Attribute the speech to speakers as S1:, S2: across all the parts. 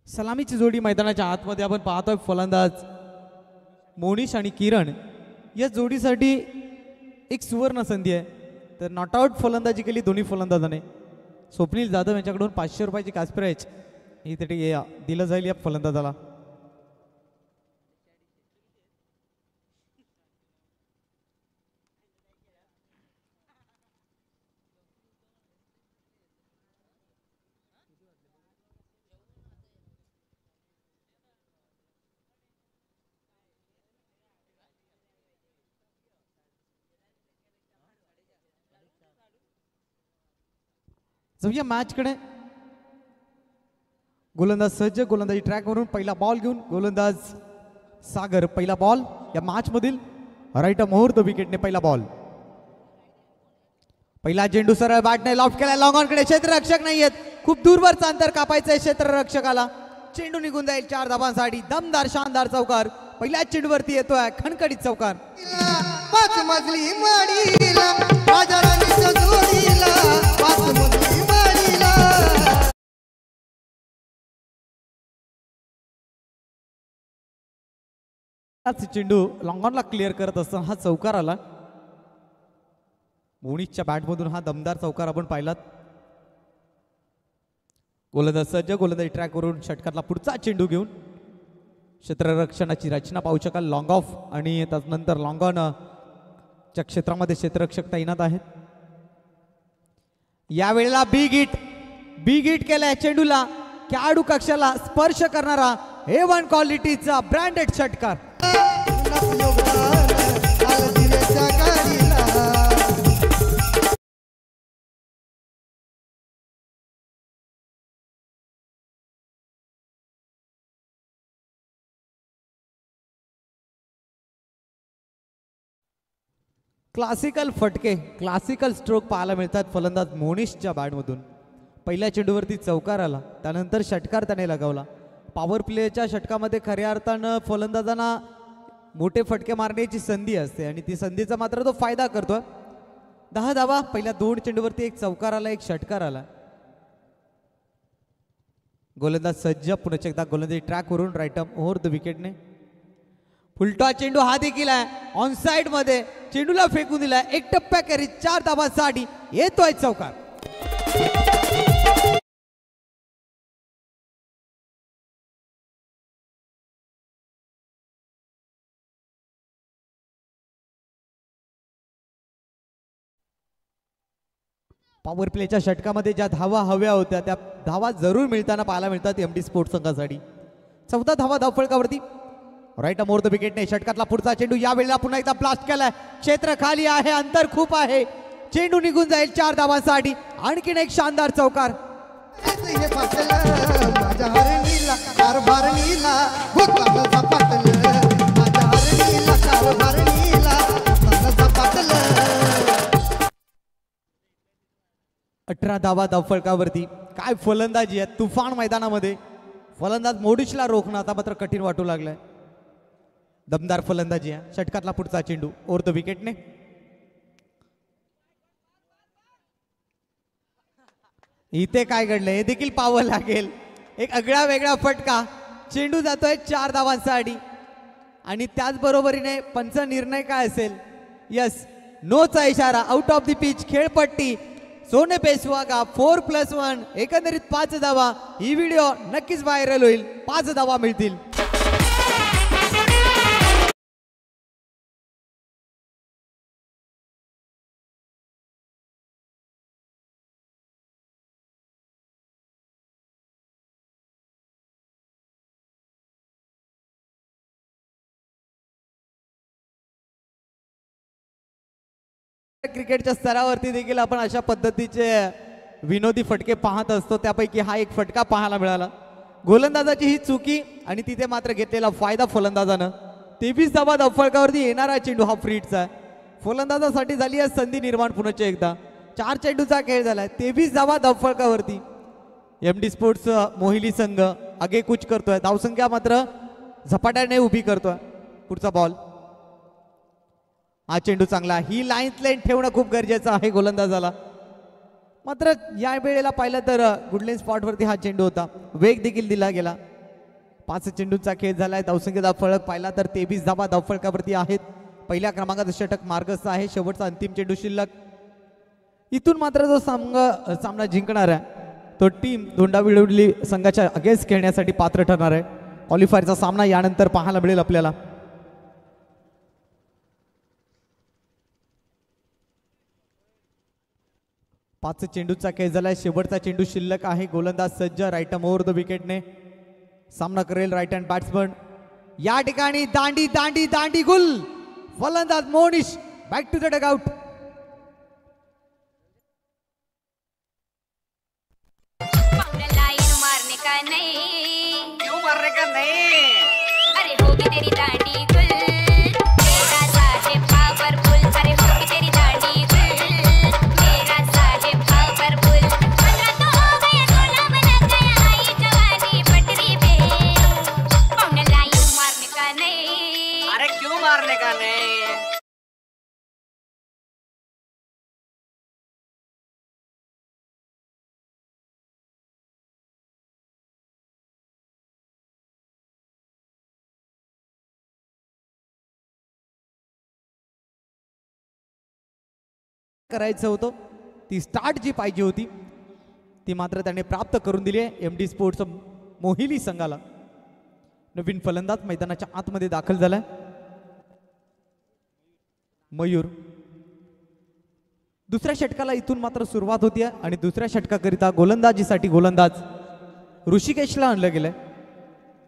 S1: सलामीची जोडी मैदानाच्या आतमध्ये आपण पाहतोय. फलंदाज मोनिश आणि किरण या जोडीसाठी एक सुवर्ण संधी आहे. तर नॉट आउट फलंदाजी केली दोन्ही फलंदाजाने. स्वप्नील जाधव यांच्याकडून 500 रुपयाची कॅश प्राइज इथे दिलं जाईल या फलंदाजाला. जाऊया मॅच कडे. गोलंदाज सज्ज, गोलंदाजी ट्रॅक वरून पहिला बॉल घेऊन गोलंदाज सागर. पहिला बॉल या मॅच मधील राईट मुहूर्त विकेटने पहिला बॉल. पहिला चेंडू सरळ बॅटने लॉफ्ट केला लॉंग ऑन कडे. क्षेत्ररक्षक नाहीयेत, खूप दूरवरचा अंतर कापायचंय क्षेत्ररक्षकाला. चेंडू निघून जाईल 4 धावांसाठी. दमदार शानदार चौकार पहिल्या चेंडूवरती येतोय. खणखणीत चौकार. चेंडू लॉंगॉनला क्लिअर करत असताना हा चौकार आला. मोनिशच्या बॅटमधून हा दमदार चौकार आपण पाहिलात. गोलंदाज सज्ज, गोलंदाजी ट्रॅक वरून षटकातला पुढचा चेंडू घेऊन क्षेत्ररक्षणाची रचना पाहू शकाल. लॉंग ऑफ आणि त्यानंतर लॉंग ऑन च्या क्षेत्रामध्ये क्षेत्ररक्षक तैनात आहेत. यावेळेला बिग हिट केलाय चेंडूला. खेळाडू कक्षाला स्पर्श करणारा A1 क्वालिटीचा ब्रँडेड षटकार. क्लासिकल फटके, क्लासिकल स्ट्रोक पाहायला मिळतात फलंदाज मोनिशच्या बॅटमधून. पहिल्या चेंडूवरती चौकार आला, त्यानंतर षटकार त्याने लगावला. पॉवर प्लेच्या षटकामध्ये खऱ्या अर्थानं फलंदाजांना मोठे फटके मारण्याची संधी असते आणि ती संधीचा मात्र तो फायदा करतोय. 10 धावा पहिल्या 2 चेंडूवरती. एक चौकार आला, एक षटकार आला. गोलंदाज सज्ज पुन्हा एकदा गोलंदाजी ट्रॅक वरून राईट अप ओव्हर द विकेटने. फुलटॉ चेंडू हा देखील आहे ऑन साइड मध्ये. चेंडूला फेकून दिलाय. एक टप्प्या करीत 4 धावांसाठी येतोय चौकार. पॉवर प्लेच्या षटकामध्ये ज्या धावा हव्या होत्या त्या धावा जरूर मिळताना पाहायला मिळतात MD स्पोर्ट्स संघासाठी. 14 धावा धावफलकावरती. राईट अमोर द विकेटने षटकातला पुढचा चेंडू यावेळेला पुन्हा एकदा ब्लास्ट केलाय. क्षेत्र खाली आहे, अंतर खूप आहे. चेंडू निघून जाईल 4 धावांसाठी. आणखीन एक शानदार चौकार. अठरा धावा धावफलकावरती. काय फलंदाजी आहे तुफान मैदानामध्ये. फलंदाज मोडिशला रोखणं आता मात्र कठीण वाटू लागलंय. दमदार फलंदाजी आहे. षटकातला पुढचा चेंडू ओव्हर द विकेटने. इथे काय घडलंय हे देखील पाहावं लागेल. एक आगळा वेगळा फटका. चेंडू जातोय 4 धावांसाठी आणि त्याचबरोबरीने पंच निर्णय काय असेल. यस, नोचा इशारा. Out of the pitch. खेळपट्टी. सोने पेशवा का 4+1 एकंदरीत 5 धावा. ही व्हिडिओ नक्कीच व्हायरल होईल. 5 धावा मिळतील. क्रिकेटच्या स्तरावरती देखील आपण अशा पद्धतीचे विनोदी फटके पाहत असतो. त्यापैकी हा एक फटका पाहायला मिळाला. गोलंदाजाची ही चुकी आणि तिथे मात्र घेतलेला फायदा फलंदाजानं. 23 धावा धावफलकावरती. येणारा चेंडू हा फ्रीटचा आहे. फलंदाजासाठी झाली आहे संधी निर्माण पुन्हा एकदा. 4 चेंडूचा खेळ झालाय. 23 धावा धावफलकावरती. MD स्पोर्ट्स मोहिली संघ आगेकूच करतोय. धावसंख्या मात्र झपाट्याने उभी करतोय. पुढचा बॉल. हा चेंडू चांगला. ही लाईन ठेवणं खूप गरजेचं आहे गोलंदाजाला. मात्र या वेळेला पाहिलं तर गुडलेन स्पॉटवरती हा चेंडू होता. वेग देखील दिला गेला. 5 चेंडूंचा खेळ झालाय. धावसंख्येचा फलक पाहिला तर 23 धावा धावफलकावरती आहेत. पहिल्या क्रमांकाचं षटक मार्गस्थ आहे. शेवटचा अंतिम चेंडू शिल्लक. इथून मात्र जो सामना जिंकणार आहे तो टीम धोंडाविडोली संघाच्या अगेन्स्ट खेळण्यासाठी पात्र ठरणार आहे. क्वालिफायरचा सामना यानंतर पाहायला मिळेल आपल्याला. पाच चेंडूचा खेळ झालाय. शेवटचा चेंडू शिल्लक आहे. गोलंदाज सज्ज. राईट आर्म ओव्हर द विकेटने सामना करेल राईट हँड बॅट्समन. या ठिकाणी दांडी दांडी दांडी गुल. फलंदाज Monish back to the dugout.
S2: मारने का नहीं, क्यों मारने का नहीं? अरे होगी तेरी दांडी गुल, मेरा साहेब पावरफुल. अरे होगी तेरी दांडी गुल, मेरा साहेब पावरफुल. 15 तो हो गया, 16 बन गया, आई जवानी पटरी पे. पौने लाइन मारने का नहीं. अरे क्यों मारने का नहीं?
S1: करायचं होतं ती स्टार्ट जी पाहिजे होती ती मात्र त्याने प्राप्त करून दिली आहे. एमडी स्पोर्ट्स मोहिली संघाला. नवीन फलंदाज मैदानाच्या आतमध्ये दाखल झालाय. मयूर. दुसऱ्या षटकाला इथून मात्र सुरुवात होती आहे आणि दुसऱ्या षटकाकरिता गोलंदाजीसाठी गोलंदाज ऋषिकेशला आणलं गेलंय.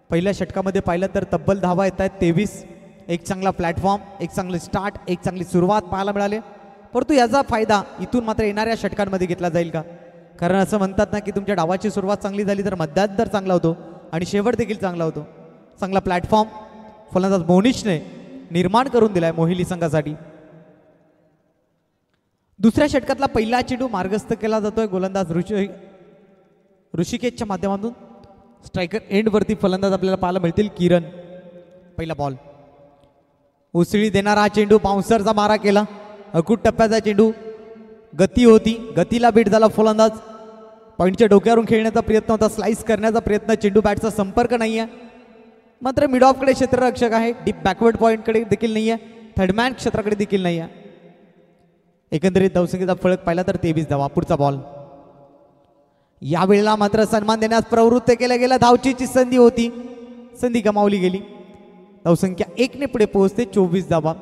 S1: पहिल्या षटकामध्ये पाहिलं तर तब्बल धावा येत आहेत 23. एक चांगला प्लॅटफॉर्म, एक चांगली स्टार्ट, एक चांगली सुरुवात पाहायला मिळाली. परंतु याचा फायदा इथून मात्र येणाऱ्या षटकांमध्ये घेतला जाईल का? कारण असं म्हणतात ना की तुमच्या डावाची सुरुवात चांगली झाली तर मध्यांतर चांगला होतो आणि शेवट देखील चांगला होतो. चांगला प्लॅटफॉर्म फलंदाज मोनिशने निर्माण करून दिलाय मोहिली संघासाठी. दुसऱ्या षटकातला पहिला चेंडू मार्गस्थ केला जातोय गोलंदाज ऋषिकेशच्या माध्यमातून. स्ट्रायकर एंडवरती फलंदाज आपल्याला पाहायला मिळतील. किरण. पहिला बॉल. उसळी देणारा हा चेंडू, बाउन्सरचा मारा केला. अकूट टप्प्याचा चेंडू. गती होती, गतीला बीट झाला फलंदाज. पॉईंटच्या डोक्यावरून खेळण्याचा प्रयत्न होता, स्लाइस करण्याचा प्रयत्न. चेंडू बॅटचा संपर्क नाही आहे. मात्र मिड ऑफकडे क्षेत्ररक्षक आहे. डीप बॅकवर्ड पॉईंटकडे देखील नाही आहे. थर्डमॅन क्षेत्राकडे देखील नाही आहे. एकंदरीत धावसंख्येचा फलक पाहिला तर 23 धावा. पुढचा बॉल. यावेळेला मात्र सन्मान देण्यास प्रवृत्त केलं गेलं. धावचीची संधी होती, संधी गमावली गेली. धावसंख्या 1 ने पुढे पोहोचते. 24 धावा.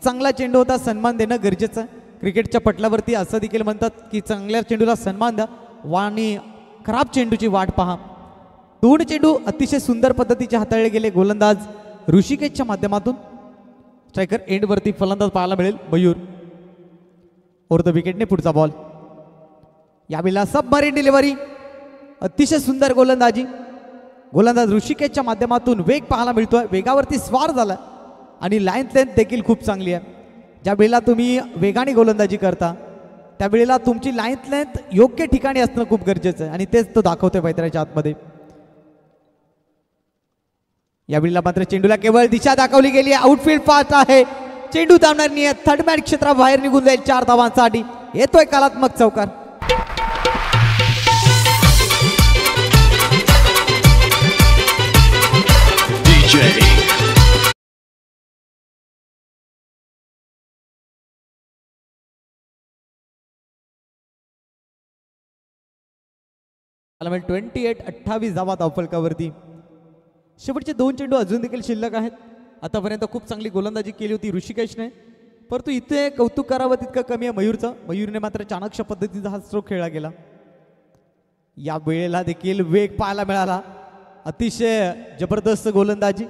S1: चांगला चेंडू होता, सन्मान देणं गरजेचं आहे. क्रिकेटच्या पटलावरती असं देखील म्हणतात की चांगल्या चेंडूला सन्मान द्या आणि खराब चेंडूची वाट पहा. 2 चेंडू अतिशय सुंदर पद्धतीचे हाताळले गेले गोलंदाज ऋषिकेशच्या माध्यमातून. स्ट्रायकर एंडवरती फलंदाज पाहायला मिळेल मयूर. ओव्हर द विकेटने पुढचा बॉल. यावेळेला सबमरीन डिलिव्हरी. अतिशय सुंदर गोलंदाजी. गोलंदाज ऋषिकेशच्या माध्यमातून वेग पाहायला मिळतोय. वेगावरती स्वार झाला आणि लाईन लेंथ देखील खूप चांगली आहे. ज्या वेळेला तुम्ही वेगाने गोलंदाजी करता त्यावेळेला तुमची लाईन लेंथ योग्य ठिकाणी असणं खूप गरजेचं आहे आणि तेच तो दाखवतोय मैदानाच्या आतमध्ये. यावेळेला मात्र चेंडूला केवळ दिशा दाखवली गेली आहे. आउटफील्ड फास्ट आहे. चेंडू धावणार नाही. थर्ड मॅन क्षेत्राबाहेर निघून जाईल 4 धावांसाठी. येतोय कलात्मक चौकार. मला 28 धावा धावफलकावरती. शेवटचे 2 चेंडू अजून देखील शिल्लक आहेत. आतापर्यंत खूप चांगली गोलंदाजी केली होती ऋषिकेशने. परंतु इथे कौतुक करावं तितकं कमी आहे मयूरचं. मयूरने मात्र चाणक्य पद्धतीचा हा स्ट्रोक खेळला गेला. या वेळेला देखील वेग पाहायला मिळाला. अतिशय जबरदस्त गोलंदाजी.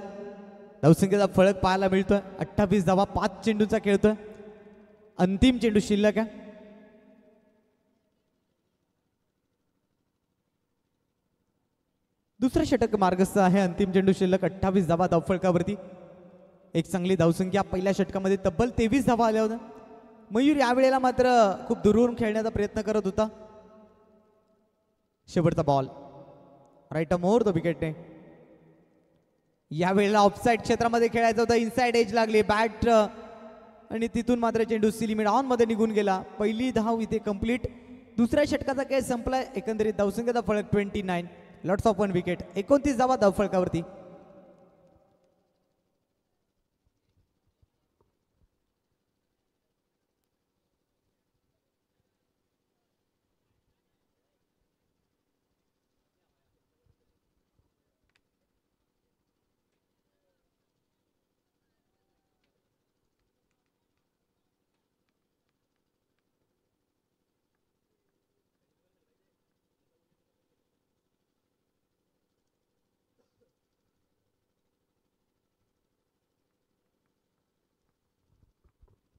S1: धावसंख्येचा फलक पाहायला मिळतोय. 28 धावा. 5 चेंडूचा खेळतोय. अंतिम चेंडू शिल्लक आहे. दुसरं षटक मार्गस्थ आहे. अंतिम चेंडू शिल्लक. 28 धावा धावफलकावरती. एक चांगली धावसंख्या. पहिल्या षटकामध्ये तब्बल 23 धावा आल्या होत्या. मयूर यावेळेला मात्र खूप दूरवरून खेळण्याचा प्रयत्न करत होता. शेवटचा ball. Right arm over the विकेटने. यावेळेला ऑफसाईड क्षेत्रामध्ये खेळायचं होतं. इनसाइड एज लागली बॅट आणि तिथून मात्र चेंडू सिलिमिड ऑन मध्ये निघून गेला. पहिली धाव इथे कंप्लीट. दुसऱ्या षटकाचा खेळ संपलाय. एकंदरीत धावसंख्येचा फलक 29. Lots of 1 wicket. 29 धावा धावफलकावरती.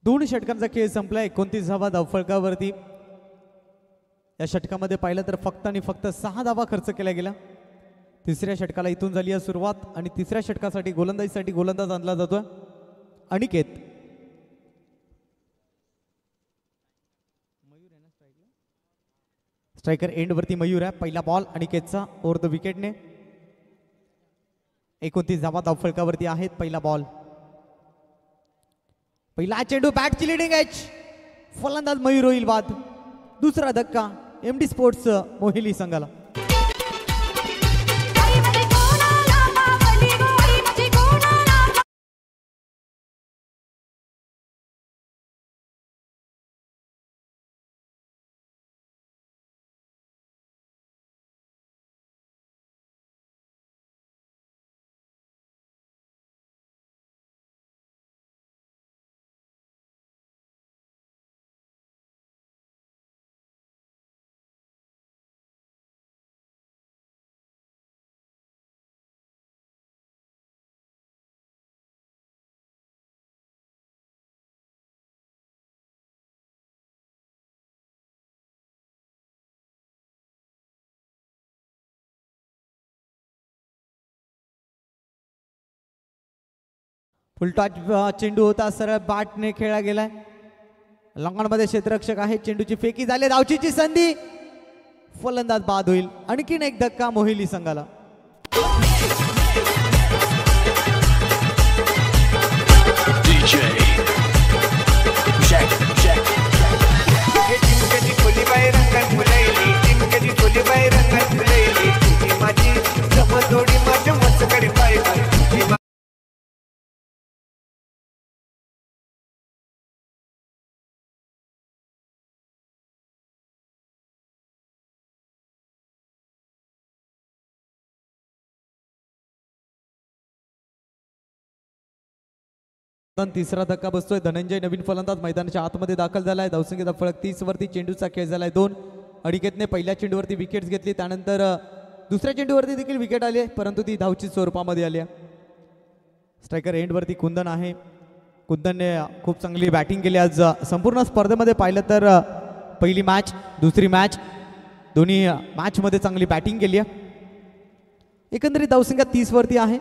S1: दोन षटकांचा खेळ संपला. 29 धावा धावफलकावरती. या षटकामध्ये पाहिलं तर फक्त आणि फक्त 6 धावा खर्च केल्या गेल्या. तिसऱ्या षटकाला इथून झाली आहे सुरुवात आणि तिसऱ्या षटकासाठी गोलंदाजीसाठी गोलंदाज आणला जातोय अनिकेत. स्ट्रायकर एंड वरती मयूर आहे. पहिला बॉल अनिकेतचा ओव्हर द विकेटने. 29 धावा धावफलकावरती आहेत. पहिला बॉल. पहिला चेंडू बॅटची लिडिंग एज. फलंदाज मयूर होईल बाद. दुसरा धक्का एमडी स्पोर्ट्स मोहिली संघाला. फुलटॉच चेंडू होता. सरळ बॅटने खेळला गेलाय. लॉंगॉनमध्ये क्षेत्ररक्षक आहे. चेंडूची फेकी झाली. धावचीची संधी. फलंदाज बाद होईल. आणखीन एक धक्का मोहिली संघाला. तिसरा धक्का बसतोय. धनंजय नवीन फलंदाज मैदानाच्या आतमध्ये दाखल झालाय. धावसंख्येचा फलक 30 वरती. चेंडूचा खेळ झालाय 2. अनिकेतने पहिल्या चेंडूवरती विकेट घेतली. त्यानंतर दुसऱ्या चेंडूवरती देखील विकेट आली आहे, परंतु ती धावची स्वरूपामध्ये आली आहे. स्ट्रायकर एंडवरती कुंदन आहे. कुंदनने खूप चांगली बॅटिंग केली आज. संपूर्ण स्पर्धेमध्ये पाहिलं तर पहिली मॅच, दुसरी मॅच, दोन्ही मॅचमध्ये चांगली बॅटिंग केली आहे. एकंदरीत धावसंख्या 30 वरती आहे.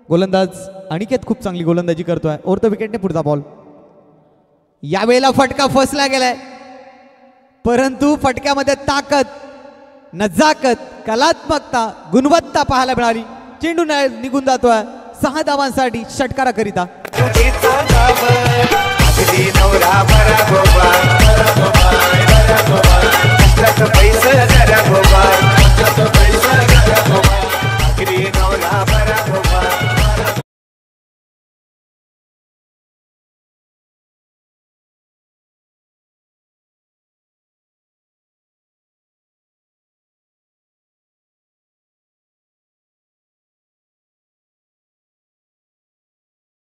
S1: गोलंदाज अनिकेत खूप चांगली गोलंदाजी करतोय. ओव्हर द विकेटने पुढचा बॉल. यावेळेला फटका फसला गेलाय, परंतु फटक्यामध्ये ताकद, नजाकत, कलात्मकता, गुणवत्ता पाहायला मिळाली. चेंडू निघून जातोय 6 धावांसाठी षटकाराकरिता.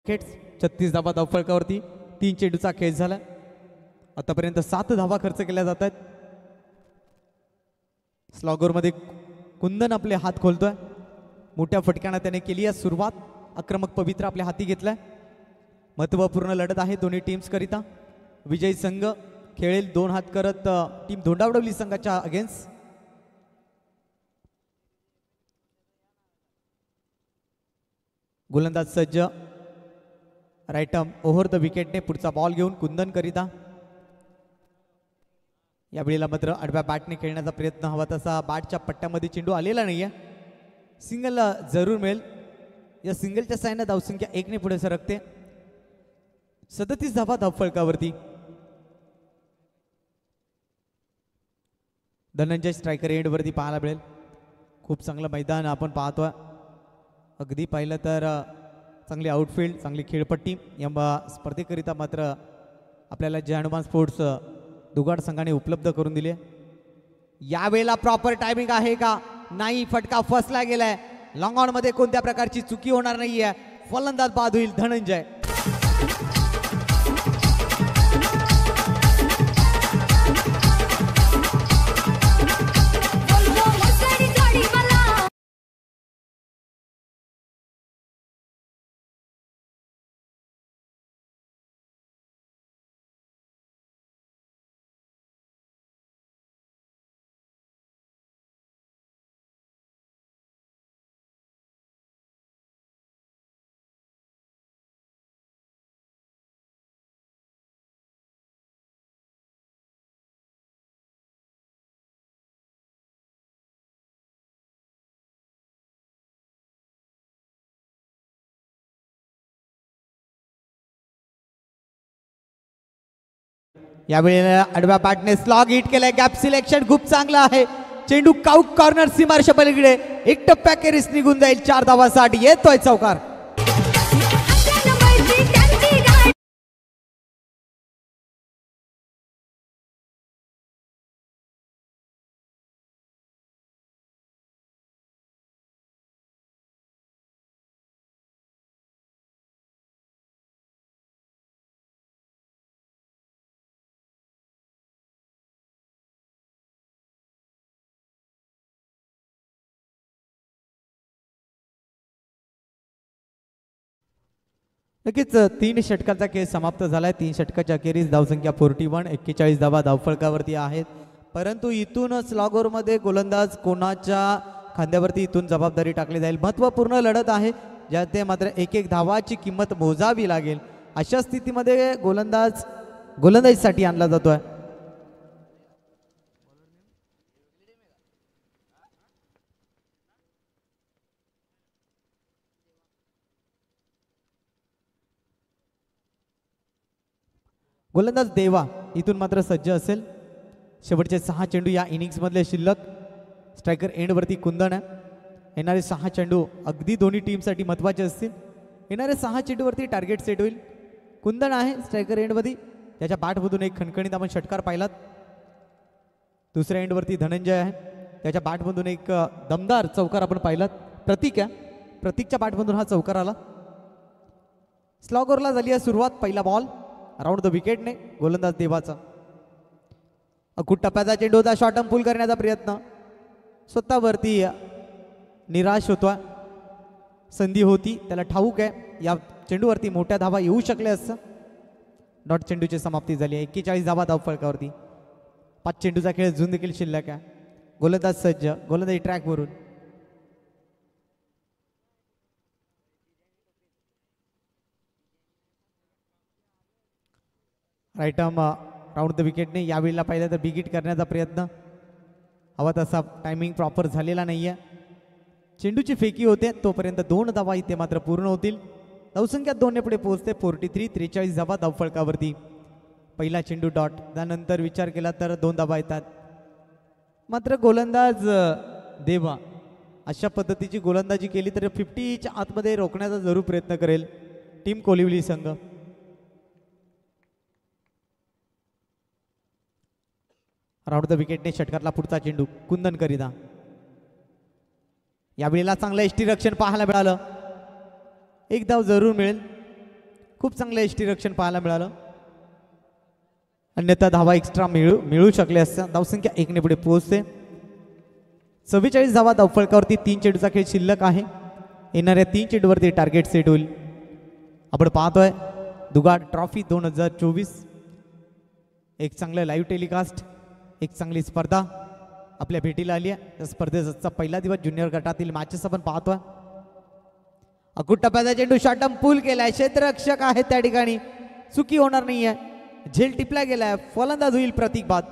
S1: खेळ 36 धावा धावफलकावरती. 3 चेंडूचा खेळ झाला. आतापर्यंत 7 धावा खर्च केल्या जात आहेत. स्लॉगरमध्ये कुंदन आपले हात खोलतोय. मोठ्या फटक्यानं त्याने केली आहे सुरुवात. आक्रमक पवित्र आपल्या हाती घेतलाय. महत्त्वपूर्ण लढत आहे दोन्ही टीम्स करिता. विजयी संघ खेळेल 2 हात करत टीम धोंडावडवली संघाच्या अगेन्स्ट. गोलंदाज सज्ज. राईट आर्म ओव्हर द विकेटने पुढचा बॉल घेऊन कुंदन करिता. यावेळेला मात्र आडव्या बॅटने खेळण्याचा प्रयत्न हवा तसा बॅटच्या पट्ट्यामध्ये चेंडू आलेला नाहीये. सिंगल जरूर मिळेल. या सिंगलच्या साहाय्याने धावसंख्या 1 ने पुढे सरकते. 37 धावा धावफलकावरती. धनंजय स्ट्रायकर एंडवरती पाहायला मिळेल. खूप चांगलं मैदान आपण पाहतोय. अगदी पाहिलं तर चांगली आउटफील्ड, चांगली खेळपट्टी या स्पर्धेकरिता मात्र आपल्याला जय हनुमान स्पोर्ट्स दुगाड संघाने उपलब्ध करून दिले. यावेळेला प्रॉपर टायमिंग आहे का? नाही, फटका फसला गेलाय. लॉंग ऑन मध्ये कोणत्या प्रकारची चुकी होणार नाहीये. फलंदाज बाद होईल धनंजय. यावेळेला आडव्या बॅटने स्लॉग हिट केलाय. गॅप सिलेक्शन खूप चांगलं आहे. चेंडू काउक कॉर्नर सीमारेषा पलीकडे एक टप्प्या केरीस निघून जाईल. 4 धावासाठी येतोय चौकार. नक्कीच 3 षटकांचा खेळ समाप्त झालाय. 3 षटकाच्या अखेरीस धावसंख्या 41, 41 धावा धावफलकावरती आहेत. परंतु इथून स्लॉगर मध्ये गोलंदाज कोणाच्या खांद्यावरती इथून जबाबदारी टाकली जाईल. महत्वपूर्ण लढत आहे ज्यात मात्र एक एक धावाची किंमत मोजावी लागेल. अशा स्थितीमध्ये गोलंदाजीसाठी आणला जातोय. गोलंदाज देवा इथून मात्र सज्ज असेल. शेवटचे 6 चेंडू या इनिंग्स मधले शिल्लक. स्ट्रायकर एंडवरती कुंदन आहे. येणारे 6 चेंडू अगदी दोन्ही टीमसाठी महत्त्वाचे असतील. येणारे 6 चेंडूवरती टार्गेट सेट होईल. कुंदन आहे स्ट्रायकर एंडवरती. त्याच्या बॅटमधून एक खणखणीत आपण षटकार पाहिलात. दुसऱ्या एंडवरती धनंजय आहे. त्याच्या बॅटमधून एक दमदार चौकार आपण पाहिलात. प्रतीक आहे. प्रतीकच्या बॅटमधून हा चौकार आला. स्लॉगरला झाली आहे सुरुवात. पहिला बॉल अराउंड द विकेटने गोलंदाज देवाचा. अकुट टप्प्याचा चेंडू होता. शॉर्ट टर्म पुल करण्याचा प्रयत्न. स्वतःवरती निराश होतोय. संधी होती त्याला ठाऊक आहे या चेंडूवरती मोठ्या धावा येऊ शकल्या असं. डॉट चेंडूची समाप्ती झाली आहे. 41 धावा धावफलकावरती. 5 चेंडूचा खेळ अजून देखील शिल्लक आहे. गोलंदाज सज्ज. गोलंदाजी ट्रॅकवरून राईट आर्म राऊंड द विकेटने यावेळेला पाहिलं तर बिग हिट करण्याचा प्रयत्न. हवा तसा टायमिंग प्रॉपर झालेला नाहीये. चेंडूची फेकी होते तोपर्यंत 2 धावा इथे मात्र पूर्ण होतील. धावसंख्या 2 ने पुढे पोहोचते. 43, 43 धावा धावफलकावरती. पहिला चेंडू डॉट. त्यानंतर विचार केला तर 2 धावा येतात. मात्र गोलंदाज देवा अशा पद्धतीची गोलंदाजी केली तर 50च्या आतमध्ये रोखण्याचा जरूर प्रयत्न करेल टीम कोलिवली संघ. राऊंड द विकेटने षटकातला पुढचा चेंडू कुंदन करिता. यावेळेला चांगलं एष्टी रक्षण पाहायला मिळालं. एक धाव जरूर मिळेल. खूप चांगलं एष्टी रक्षण पाहायला मिळालं. अन्यथा धावा एक्स्ट्रा मिळू शकले असत्या. धावसंख्या 1 ने पुढे पोहोचते. 44 धावा धावफलकावरती. 3 चेंडूचा खेळ शिल्लक आहे. येणाऱ्या 3 चेंडूवरती टार्गेट सेट होईल. आपण पाहतोय दुगाड ट्रॉफी 2024. एक चांगलं लाईव्ह टेलिकास्ट. एक चांगली स्पर्धा आपल्या भेटीला आली आहे. त्या स्पर्धेचा पहिला दिवस ज्युनियर गटातील मॅचेस आपण पाहतोय. अकुट टप्प्याचा चेंडू शॉर्ट टर्म पूल केलाय. क्षेत्ररक्षक आहे त्या ठिकाणी. चुकी होणार नाहीये. झेल टिपला गेलाय. फलंदाज होईल प्रतीक बाद.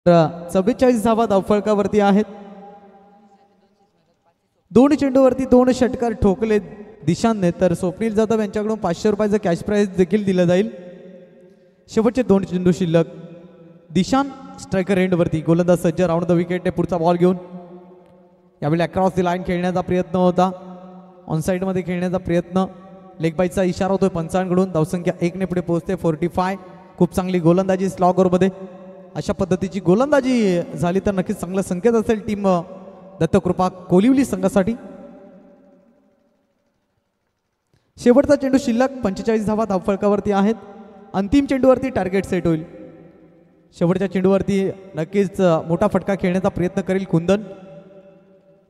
S1: 44 धावा धावफलकावरती आहेत. 2 चेंडूवरती 2 षटकार ठोकले दिशांनी, तर स्वप्नील जाधव यांच्याकडून 500 रुपयाचं कॅश प्राइज देखील दिलं जाईल. शेवटचे 2 चेंडू शिल्लक. दिशान स्ट्रायकर एंडवरती, गोलंदाज सज्ज, राऊंड द विकेट, पुढचा बॉल घेऊन यावेळी अक्रॉस दी लाईन खेळण्याचा प्रयत्न होता, ऑन साईडमध्ये खेळण्याचा प्रयत्न, लेग बाईचा इशारा होतोय पंचांकडून. धावसंख्या 1 ने पुढे पोहोचते. 45. खूप चांगली गोलंदाजी स्लॉग ओव्हरमध्ये. अशा पद्धतीची गोलंदाजी झाली तर नक्कीच चांगला संकेत असेल टीम दत्तकृपा कोलिवली संघासाठी. शेवटचा चेंडू शिल्लक. 45 धावा धावफलकावरती आहेत. अंतिम चेंडूवरती टार्गेट सेट होईल. शेवटच्या चेंडूवरती नक्कीच मोठा फटका खेळण्याचा प्रयत्न करेल कुंदन.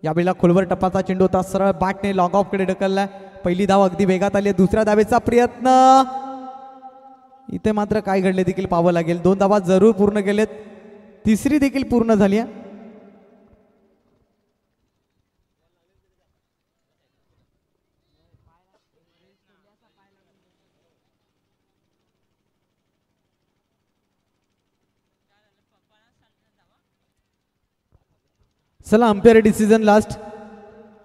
S1: यावेळेला खोलवर टप्पाचा चेंडू होता, सरळ बॅटने लॉंग ऑफकडे ढकललाय. पहिली धाव अगदी वेगात आली. दुसऱ्या धावेचा प्रयत्न, इथे मात्र काय घडले देखील पाहावं लागेल. 2 धावा जरूर पूर्ण केलेत, तिसरी देखील पूर्ण झाली आहे. चला अंपायर डिसिजन लास्ट.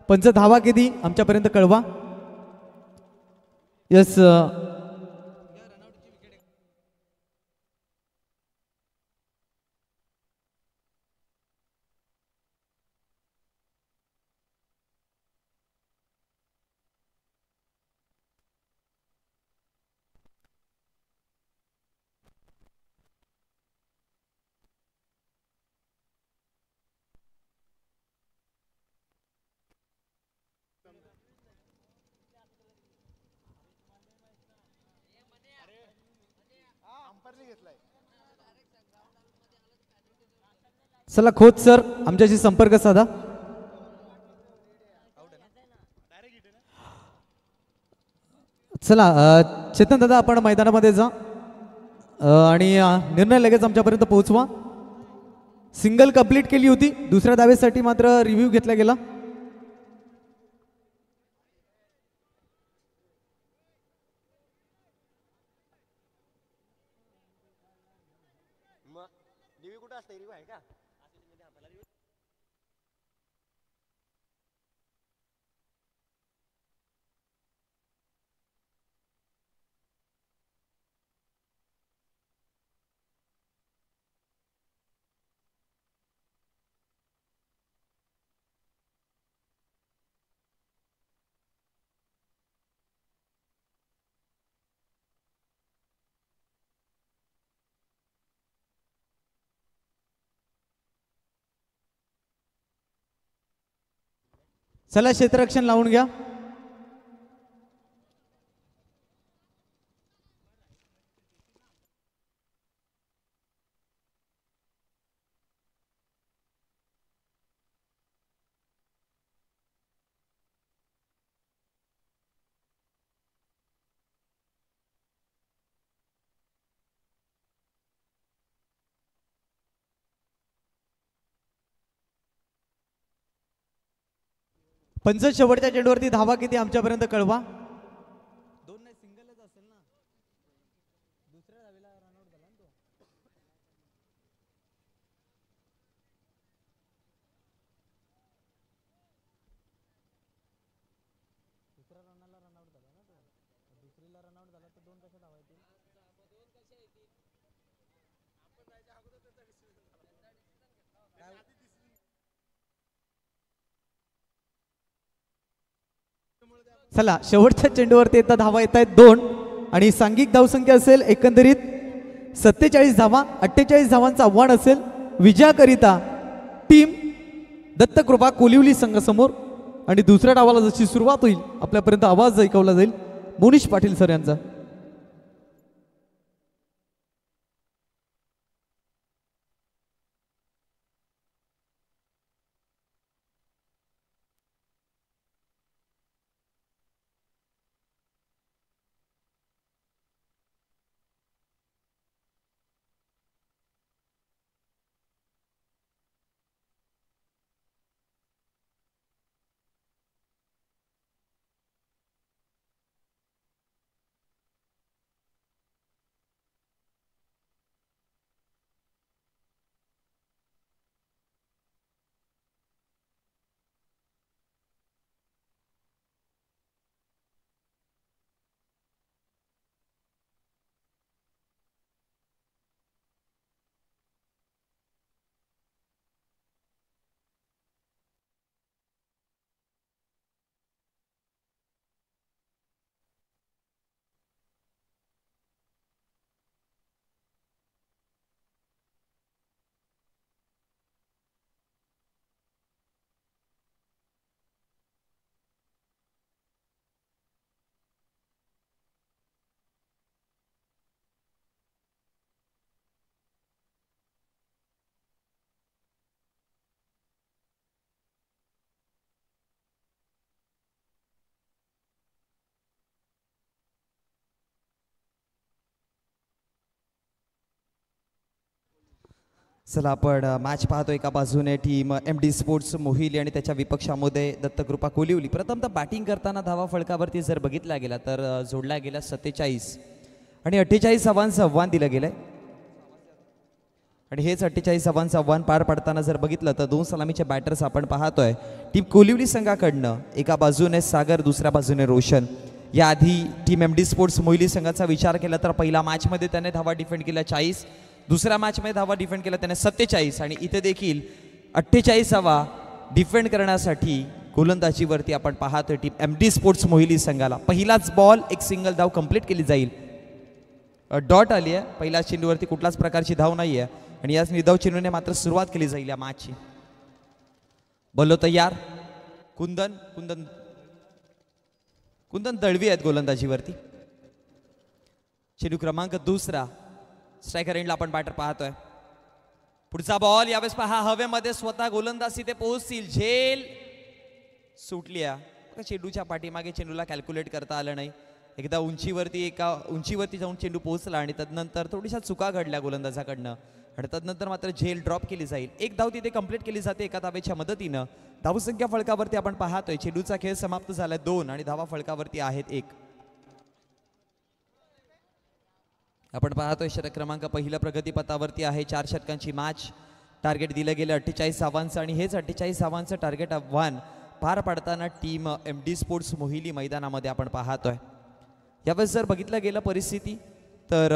S1: पंच धावा किती आमच्यापर्यंत कळवा. यस, चला खोत सर आमच्याशी संपर्क साधा. चला चेतन दादा आपण मैदानामध्ये जा आणि निर्णय लगेच आमच्यापर्यंत पोहोचवा. सिंगल कंप्लीट केली होती, दुसऱ्या धावेसाठी मात्र रिव्ह्यू घेतला गेला. चला क्षेत्ररक्षण लावून घ्या. पंच शेवटच्या चेंडूवरती धावा किती आमच्यापर्यंत कळवा. दोन नाही, सिंगलच असेल ना. दुसऱ्या धावेला रनआउट झाला ना तो. दुसऱ्या रनला रनआउट झाला ना तो. दुसरीला रनआउट झाला तर 2 कशा धावा येतील. चला शेवटच्या चेंडूवरती येतात धावा येत आहेत 2 आणि सांघिक धावसंख्या असेल एकंदरीत 47 धावा. 48 धावांचा आव्हान असेल विजयाकरिता टीम दत्तकृपा कोलिवली संघासमोर. आणि दुसऱ्या डावाला जशी सुरुवात होईल आपल्यापर्यंत आवाज ऐकवला जाईल मोनिश पाटील सर यांचा. चला आपण मॅच पाहतो. एका बाजूने टीम MD स्पोर्ट्स मोहिली आणि त्याच्या विपक्षामध्ये दत्तकृपा कोलिवली. प्रथमतः बॅटिंग करताना धावा फलकावरती जर बघितला गेला तर जोडला गेला 47 आणि 48 धावांचं आव्हान दिलं गेलंय. आणि हेच 48 धावांचं आव्हान पार पडताना जर बघितलं तर 2 सलामीचे बॅटर्स आपण पाहतोय टीम कोलिवली संघाकडनं. एका बाजूने सागर, दुसऱ्या बाजूने रोशन. याआधी टीम MD स्पोर्ट्स मोहिली संघाचा विचार केला तर पहिला मॅचमध्ये त्याने धावा डिफेंड केल्या 40, दुसऱ्या मॅचमध्ये धावा डिफेंड केला त्याने 47 आणि इथे देखील 48 धावा डिफेंड करण्यासाठी गोलंदाजीवरती आपण पाहतोय टीम MD स्पोर्ट्स मोहिली संघाला. पहिलाच बॉल एक सिंगल धाव कंप्लीट केली जाईल. डॉट आली आहे. पहिल्या चेंडूवरती कुठल्याच प्रकारची धाव नाही आहे आणि याच निर्धाव चेंडूने मात्र सुरुवात केली जाईल या मॅचची. बल्लो तयार. कुंदन कुंदन कुंदन दळवी आहेत गोलंदाजीवरती. चेंडू क्रमांक दुसरा. स्ट्रायकर एंडला आपण बॅटर पाहतोय. पुढचा बॉल यावेळेस पहा हवेमध्ये स्वतः गोलंदाज तिथे पोहोचतील. झेल सुटली आहे. चेंडूच्या पाठीमागे चेंडूला कॅल्क्युलेट करता आलं नाही. एकदा एका उंचीवरती जाऊन चेंडू पोहोचला आणि तदनंतर थोडीशा चुका घडल्या गोलंदाजाकडनं आणि तदनंतर मात्र झेल ड्रॉप केली जाईल. एक धाव तिथे कंप्लीट केली जाते एका धावेच्या मदतीनं. धावसंख्या फलकावरती आपण पाहतोय चेंडूचा खेळ समाप्त झालाय 2 आणि धावा फलकावरती आहेत 1. आपण पाहतोय षटक क्रमांक पहिल्या प्रगतीपथावरती आहे. 4 षटकांची मॅच. टार्गेट दिलं गेलं 48 धावांचं आणि हेच 48 धावांचं टार्गेट आव्हान पार पाडताना टीम MD स्पोर्ट्स मोहिली मैदानामध्ये आपण पाहतोय. यावेळेस जर बघितलं गेलं परिस्थिती तर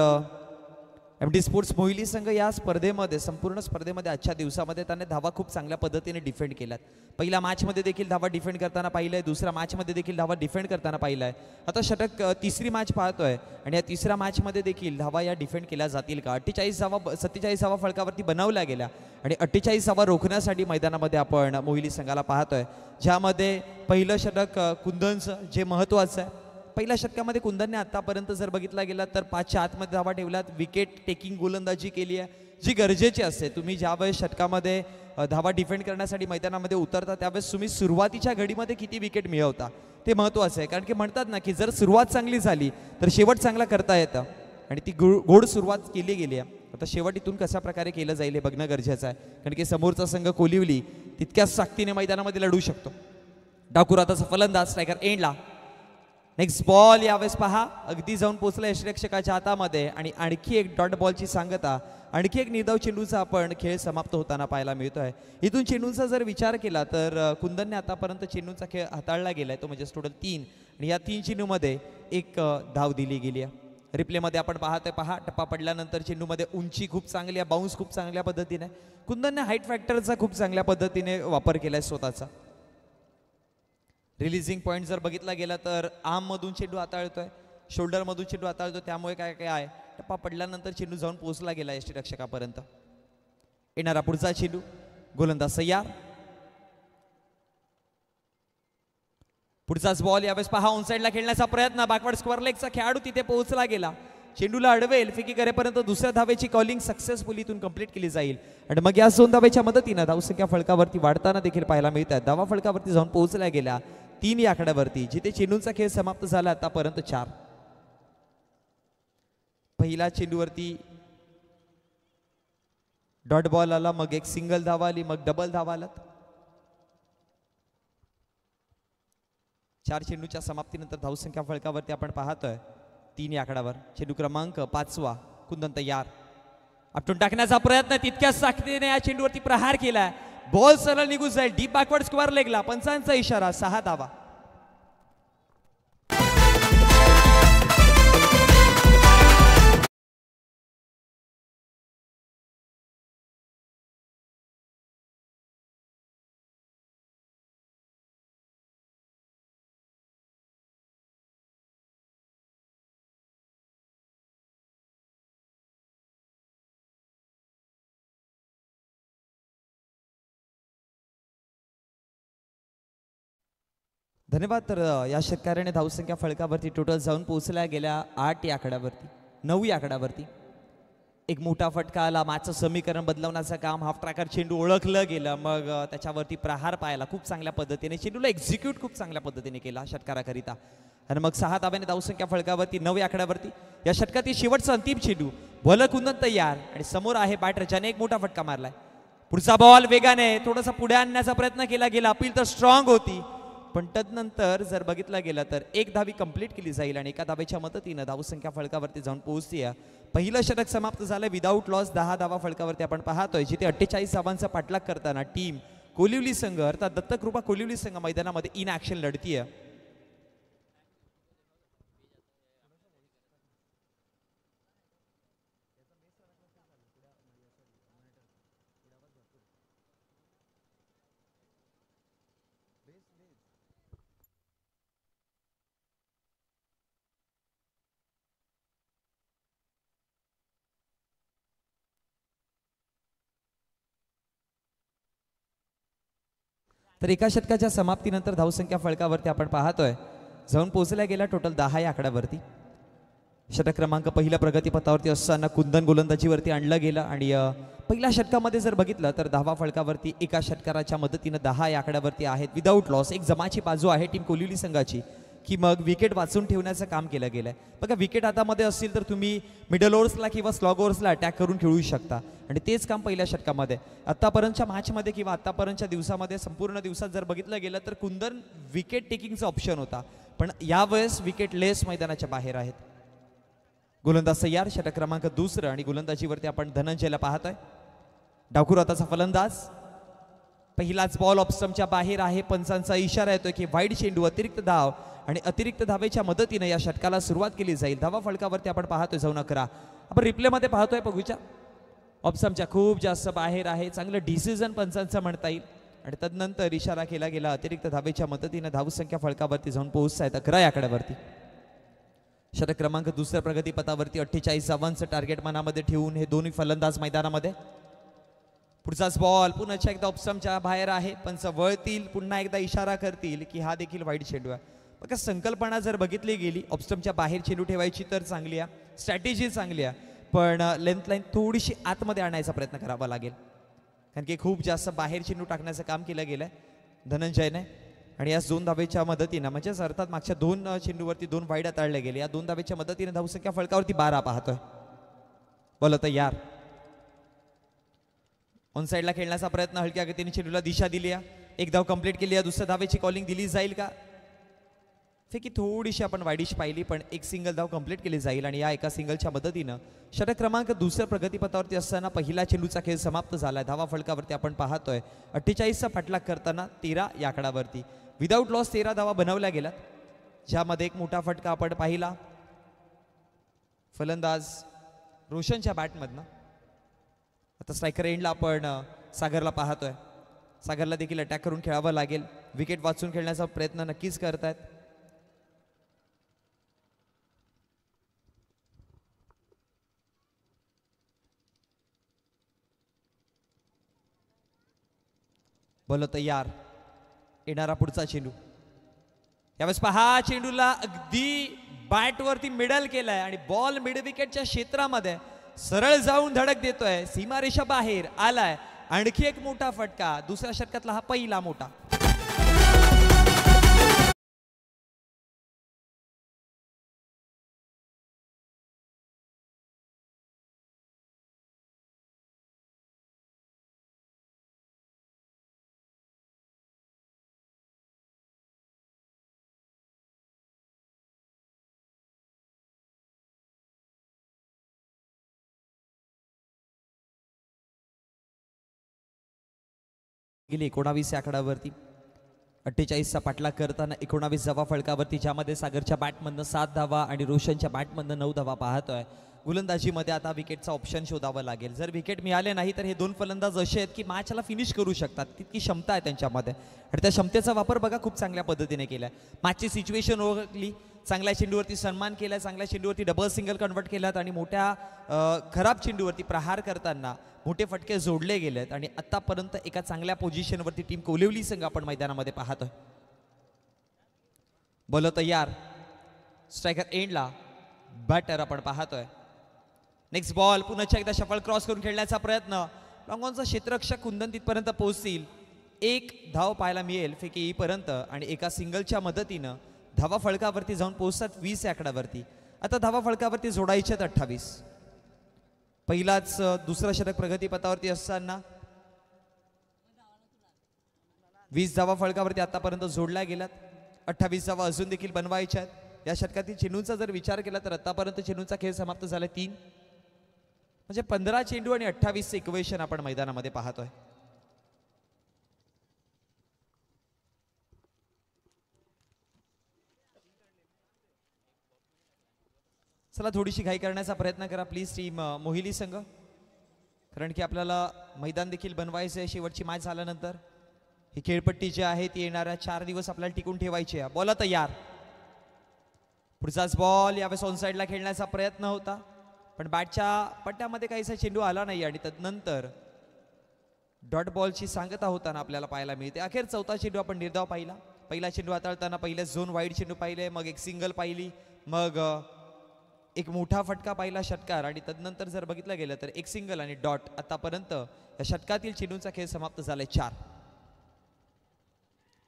S1: MD स्पोर्ट्स मोहिली संघ या स्पर्धेमध्ये संपूर्ण स्पर्धेमध्ये आजच्या दिवसामध्ये त्याने धावा खूप चांगल्या पद्धतीने डिफेंड केल्यात. पहिल्या मॅचमध्ये देखील धावा डिफेंड करताना पाहिलंय, दुसऱ्या मॅचमध्ये देखील धावा डिफेंड करताना पाहिलंय. आता षटक तिसरी मॅच पाहतोय आणि या तिसऱ्या मॅचमध्ये देखील धावा या डिफेंड केल्या जातील का. 47 धावा फलकावरती बनवल्या गेल्या आणि 48 धावा रोखण्यासाठी मैदानामध्ये आपण मोहिली संघाला पाहतोय. ज्यामध्ये पहिलं षटक कुंदनचं जे महत्त्वाचं आहे. पहिल्या षटकामध्ये कुंदनने आतापर्यंत जर बघितला गेला तर 5च्या आतमध्ये धावा ठेवल्यात. विकेट टेकिंग गोलंदाजी केली आहे जी गरजेची असते. तुम्ही ज्यावेळेस षटकामध्ये धावा डिफेंड करण्यासाठी मैदानामध्ये उतरता त्यावेळेस तुम्ही सुरुवातीच्या घडीमध्ये किती विकेट मिळवता ते महत्त्वाचं आहे. कारण की म्हणतात ना की जर सुरुवात चांगली झाली तर शेवट चांगला करता येतं आणि ती गोड सुरुवात केली गेली आहे. आता शेवट इथून कशा प्रकारे केलं जाईल हे बघणं गरजेचं आहे. कारण की समोरचा संघ कोलिवली तितक्याच ताकदीने मैदानामध्ये लढू शकतो. डाकुराताचा फलंदाज स्ट्रायकर एंडला. नेक्स्ट बॉल यावेळेस पहा अगदी जाऊन पोहोचला यष्टिरक्षकाच्या हातामध्ये आणि आणखी एक डॉट बॉलची सांगता. आणखी एक निर्धाव चेंडूचा आपण खेळ समाप्त होताना पाहायला मिळतोय. इथून चेंडूचा जर विचार केला तर कुंदनने आतापर्यंत चेंडूचा खेळ हाताळला गेलाय तो म्हणजे टोटल 3 आणि या 3 चेंडूमध्ये एक धाव दिली गेली आहे. रिप्लेमध्ये आपण पाहतोय पहा टप्पा पडल्यानंतर चेंडूमध्ये उंची खूप चांगली आहे, बाउन्स खूप चांगल्या पद्धतीने. कुंदनने हाईट फॅक्टरचा खूप चांगल्या पद्धतीने वापर केलाय स्वतःचा. रिलीजिंग पॉईंट जर बघितला गेला तर आर्ममधून चेंडू हाताळतोय, शोल्डरमधून चेंडू हाताळतो. त्यामुळे काय काय आहे टप्पा पडल्यानंतर चेंडू जाऊन पोहोचला गेला यष्टिरक्षकापर्यंत. येणारा पुढचा चेंडू गोलंदाज तयार. पुढचाच बॉल यावेळेस पहा ऑनसाइडला खेळण्याचा प्रयत्न. बॅकवर्ड स्क्वेअर लेगचा खेळाडू तिथे पोहोचला गेला. चेंडूला अडवेल फेकी करेपर्यंत दुसऱ्या धावेची कॉलिंग सक्सेसफुली इथून कंप्लीट केली जाईल आणि मग या 2 धावेच्या मदतीनं धावसंख्या फलकावरती वाढताना देखील पाहायला मिळतात. धावा फलकावरती जाऊन पोहोचल्या गेल्या 3 या आकड्यावरती. जिथे चेंडूचा खेळ समाप्त झाला आतापर्यंत 4. पहिल्या चेंडूवरती डॉट बॉल आला, मग एक सिंगल धावा आली, मग डबल धावा आलात. 4 चेंडूच्या समाप्तीनंतर धावसंख्या फलकावरती आपण पाहतोय 3 या आकड्यावर. चेंडू क्रमांक 5वा कुंदन तयार. आपटून टाकण्याचा प्रयत्न तितक्याच ताकदीने या चेंडूवरती प्रहार केलाय. बॉल सरळ निघून जाईल डीप बॅकवर्ड स्क्वेअर लेगला. पंचांचा इशारा 6 धावा. धन्यवाद. तर या षटकाराने धावसंख्या फलकावरती टोटल जाऊन पोहोचल्या गेल्या 8 या आकड्यावरती, 9 या आकड्यावरती. एक मोठा फटका आला. मॅचचं समीकरण बदलवण्याचं काम हाफ ट्रॅकर चेंडू ओळखलं गेलं, मग त्याच्यावरती प्रहार पाहायला खूप चांगल्या पद्धतीने चेंडूला एक्झिक्यूट खूप चांगल्या पद्धतीने केला षटकाराकरिता आणि मग 6 धाव्याने धावसंख्या फलकावरती 9 या आकड्यावरती. या षटकातील शेवटचा अंतिम चेंडू
S3: भलं कुंदन तयार आणि समोर आहे बॅटर ज्याने एक मोठा फटका मारलाय. पुढचा बॉल वेगाने थोडासा पुढे आणण्याचा प्रयत्न केला गेला. अपील तर स्ट्रॉंग होती, पण तदनंतर जर बघितलं गेलं तर एक धावी कंप्लीट केली जाईल आणि एका धावेच्या मदतीनं धावसंख्या फलकावरती जाऊन पोहोचते. पहिलं षटक समाप्त झालं विदाऊट लॉस. 10 धावा फलकावरती आपण पाहतोय, जिथे 48 धावांचा पाठलाग करताना टीम कोलिवली संघ अर्थात दत्तकृपा कोलिवली संघ मैदानामध्ये इन ऍक्शन लढतीये. तर एका षटकाच्या समाप्तीनंतर धावसंख्या फलकावरती आपण पाहतोय जाऊन पोहोचल्या गेला टोटल 10 या आकड्यावरती. षटक क्रमांक पहिल्या प्रगतीपथावरती असताना कुंदन गोलंदाजीवरती आणलं गेलं आणि पहिल्या षटकामध्ये जर बघितलं तर धावा फलकावरती एका षटकाराच्या मदतीनं 10 या आकड्यावरती आहेत विदाऊट लॉस. एक जमाची बाजू आहे टीम कोलिवली संघाची की मग विकेट वाचून ठेवण्याचं काम केलं गेलंय. बघा विकेट हातामध्ये असतील तर तुम्ही मिडल ओव्हर्सला किंवा स्लॉग ओव्हर्सला अटॅक करून खेळू शकता आणि तेच काम पहिल्या षटकामध्ये आतापर्यंतच्या मॅचमध्ये किंवा आतापर्यंतच्या दिवसामध्ये संपूर्ण दिवसात जर बघितलं गेलं तर कुंदन विकेट टेकिंगचा ऑप्शन होता, पण यावेळेस विकेट लेस मैदानाच्या बाहेर आहेत. गोलंदाज तयार. षटक क्रमांक दुसरं आणि गोलंदाजीवरती आपण धनंजयला पाहतोय. डावखुर हाताचा फलंदाज. पहिलाच बॉल ऑफस्टंपच्या बाहेर आहे. पंचांचा इशारा येतोय की वाईड चेंडू अतिरिक्त धाव आणि अतिरिक्त धावेच्या मदतीने या षटकाला सुरुवात केली जाईल. धावा फलकावरती आपण पाहतोय जाऊन 11. आपण रिप्लेमध्ये पाहतोय बघूच्या ऑप्शनच्या खूप जास्त बाहेर आहे. चांगलं डिसिजन पंचांचं म्हणता येईल आणि तदनंतर इशारा केला गेला अतिरिक्त धावेच्या मदतीने धावसंख्या फलकावरती जाऊन पोहोचतायत 11 या आकड्यावरती. षटक क्रमांक दुसऱ्या प्रगतीपथावरती 48 धावांचं टार्गेट मनामध्ये ठेवून हे दोन्ही फलंदाज मैदानामध्ये. पुढचाच बॉल पुन्हा एकदा ऑप्शनच्या बाहेर आहे. पंच वळतील, पुन्हा एकदा इशारा करतील की हा देखील वाईड चेंडू आहे. बघा संकल्पना जर बघितली गेली ऑप्शनच्या बाहेर चेंडू ठेवायची तर चांगली आहे, स्ट्रॅटेजी चांगली आहे, पण लेंथ लाईन थोडीशी आतमध्ये आणायचा प्रयत्न करावा लागेल कारण की खूप जास्त बाहेर चेंडू टाकण्याचं काम केलं गेलंय धनंजयने आणि या 2 धावेच्या मदतीनं म्हणजेच अर्थात मागच्या 2 चेंडूवरती 2 वाईड ताळले गेले. या 2 धावेच्या मदतीने धावसंख्या फलकावरती 12 पाहतोय. बोला तयार. ऑन साईडला खेळण्याचा प्रयत्न हलक्या गतीने चेंडूला दिशा दिली आहे. एक धाव कंप्लीट केली आहे. दुसऱ्या धावेची कॉलिंग दिली जाईल का? फेकी थोडीशी आपण वाईडिश पाहिली पण एक सिंगल धाव कंप्लीट केली जाईल आणि या एका सिंगलच्या मदतीनं षटक क्रमांक दुसऱ्या प्रगतीपथावरती असताना पहिला चेंडूचा खेळ समाप्त झाला. धावा फलकावरती आपण पाहतोय 48चा पाठलाग करताना 13 या आकड्यावरती. विदाऊट लॉस 13 धावा बनवल्या गेल्यात, ज्यामध्ये एक मोठा फटका आपण पाहिला फलंदाज रोशनच्या बॅटमधनं. आता स्ट्रायकर एंडला आपण सागरला पाहतोय. सागरला देखील अटॅक करून खेळावं लागेल. विकेट वाचून खेळण्याचा प्रयत्न नक्कीच करतायत. बोलो तयार. येणारा पुढचा चेंडू. यावेळेस पहा चेंडूला अगदी बॅटवरती मिडल केलाय आणि बॉल मिड विकेटच्या क्षेत्रामध्ये सरळ जाऊन धडक देतोय. सीमारेषा बाहेर आलाय. आणखी एक मोठा फटका. दुसऱ्या षटकातला हा पहिला मोठा. गेली 19 आकड्यावरती 48चा पाठलाग करताना 19 धावा फलकावरती, ज्यामध्ये सागरच्या बॅटमधनं 7 धावा आणि रोशनच्या बॅटमधनं 9 धावा पाहतोय. गोलंदाजीमध्ये आता विकेटचा ऑप्शन शोधावा लागेल. जर विकेट मिळाले नाही तर हे 2 फलंदाज असे आहेत की मॅचला फिनिश करू शकतात, तितकी क्षमता आहे त्यांच्यामध्ये आणि त्या क्षमतेचा वापर बघा खूप चांगल्या पद्धतीने केलाय. मॅचची सिच्युएशन ओळखली, चांगल्या चेंडूवरती सन्मान केला, चांगल्या चेंडूवरती डबल सिंगल कन्वर्ट केलात आणि मोठ्या खराब चेंडूवरती प्रहार करताना मोठे फटके जोडले गेलेत आणि आतापर्यंत एका चांगल्या पोझिशनवरती टीम कोलिवली संघ आपण मैदानामध्ये पाहतोय. बॉल तयार. स्ट्रायकर एंडला बॅटर आपण पाहतोय. नेक्स्ट बॉल पुन्हा एकदा शफल क्रॉस करून खेळण्याचा प्रयत्न. लॉंगॉनचा क्षेत्ररक्षक कुंदन तिथपर्यंत पोहोचतील. एक धाव पाहायला मिळेल फेकी येईपर्यंत आणि एका सिंगलच्या मदतीनं धावा फळकावरती जाऊन पोहोचतात 20 आकड्यावरती. आता धावा फळकावरती जोडायच्यात 28. पहिलाच दुसरा षटक प्रगतीपथावरती असताना 20 धावा फलकावरती आतापर्यंत जोडल्या गेल्यात. 28 धावा अजून देखील बनवायच्या आहेत. या षटकातील चेंडूंचा जर विचार केला तर आतापर्यंत चेंडूंचा खेळ समाप्त झाला 3, म्हणजे 15 चेंडू आणि 28 इक्वेशन आपण मैदानामध्ये पाहतोय. चला थोडीशी घाई करण्याचा प्रयत्न करा प्लीज टीम मोहिली संघ, कारण की आपल्याला मैदान देखील बनवायचं आहे. शेवटची मॅच झाल्यानंतर ही खेळपट्टी जी आहे ती येणाऱ्या 4 दिवस आपल्याला टिकून ठेवायची आहे. बॉल तयार, पुढचाच बॉल यावेळेस ऑन साईडला खेळण्याचा प्रयत्न होता, पण बॅटच्या पट्ट्यामध्ये काहीसा चेंडू आला नाही आणि त्यानंतर डॉट बॉलची सांगता होताना आपल्याला पाहायला मिळते. अखेर चौथा चेंडू आपण निर्धाव पाहिला. पहिला चेंडू हाताळताना पहिले 2 वाईड चेंडू पाहिले, मग एक सिंगल पाहिली, मग एक मोठा फटका पाहिला षटकार, आणि तदनंतर जर बघितलं गेलं तर एक सिंगल आणि डॉट. आतापर्यंत या षटकातील चेंडूंचा खेळ समाप्त झालाय 4.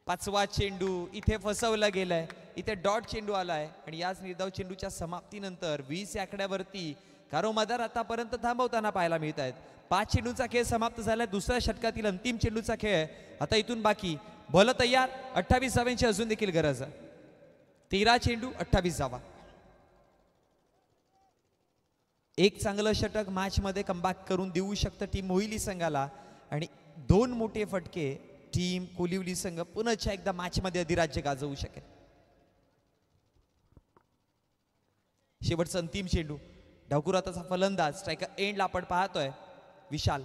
S3: 5वा चेंडू इथे फसवला गेलाय, इथे डॉट चेंडू आलाय आणि याच निर्धाव चेंडूच्या समाप्तीनंतर 20 आकड्यावरती कारोमदार आतापर्यंत थांबवताना पाहायला मिळत आहेत. 5 चेंडूंचा खेळ समाप्त झालाय. दुसऱ्या षटकातील अंतिम चेंडूचा खेळ आता इथून बाकी. बॉल तयार, 28 धावांची अजून देखील गरज आहे. 13 चेंडू 28 धावा. एक चांगलं षटक मॅच मध्ये कमबॅक करून देऊ शकतं टीम मोहिली संघाला, आणि 2 मोठे फटके टीम कोलिवली संघ पुन्हा एकदा मॅच मध्ये अधिराज्य गाजवू शकेल. शेवटचा अंतिम चेंडू, डावकुराताचा फलंदाज स्ट्रायकर एंडला आपण पाहतोय विशाल.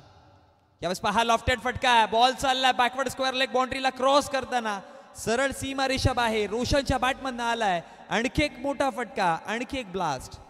S3: यावेळेस पहा लॉफ्टेड फटका आहे, बॉल चाललाय बॅकवर्ड स्क्वेअर लेग बाउंड्रीला क्रॉस करताना सरळ सीमा रेषा बाहेर रोशनच्या बॅटमधनं आलाय. आणखी एक मोठा फटका, आणखी एक ब्लास्ट.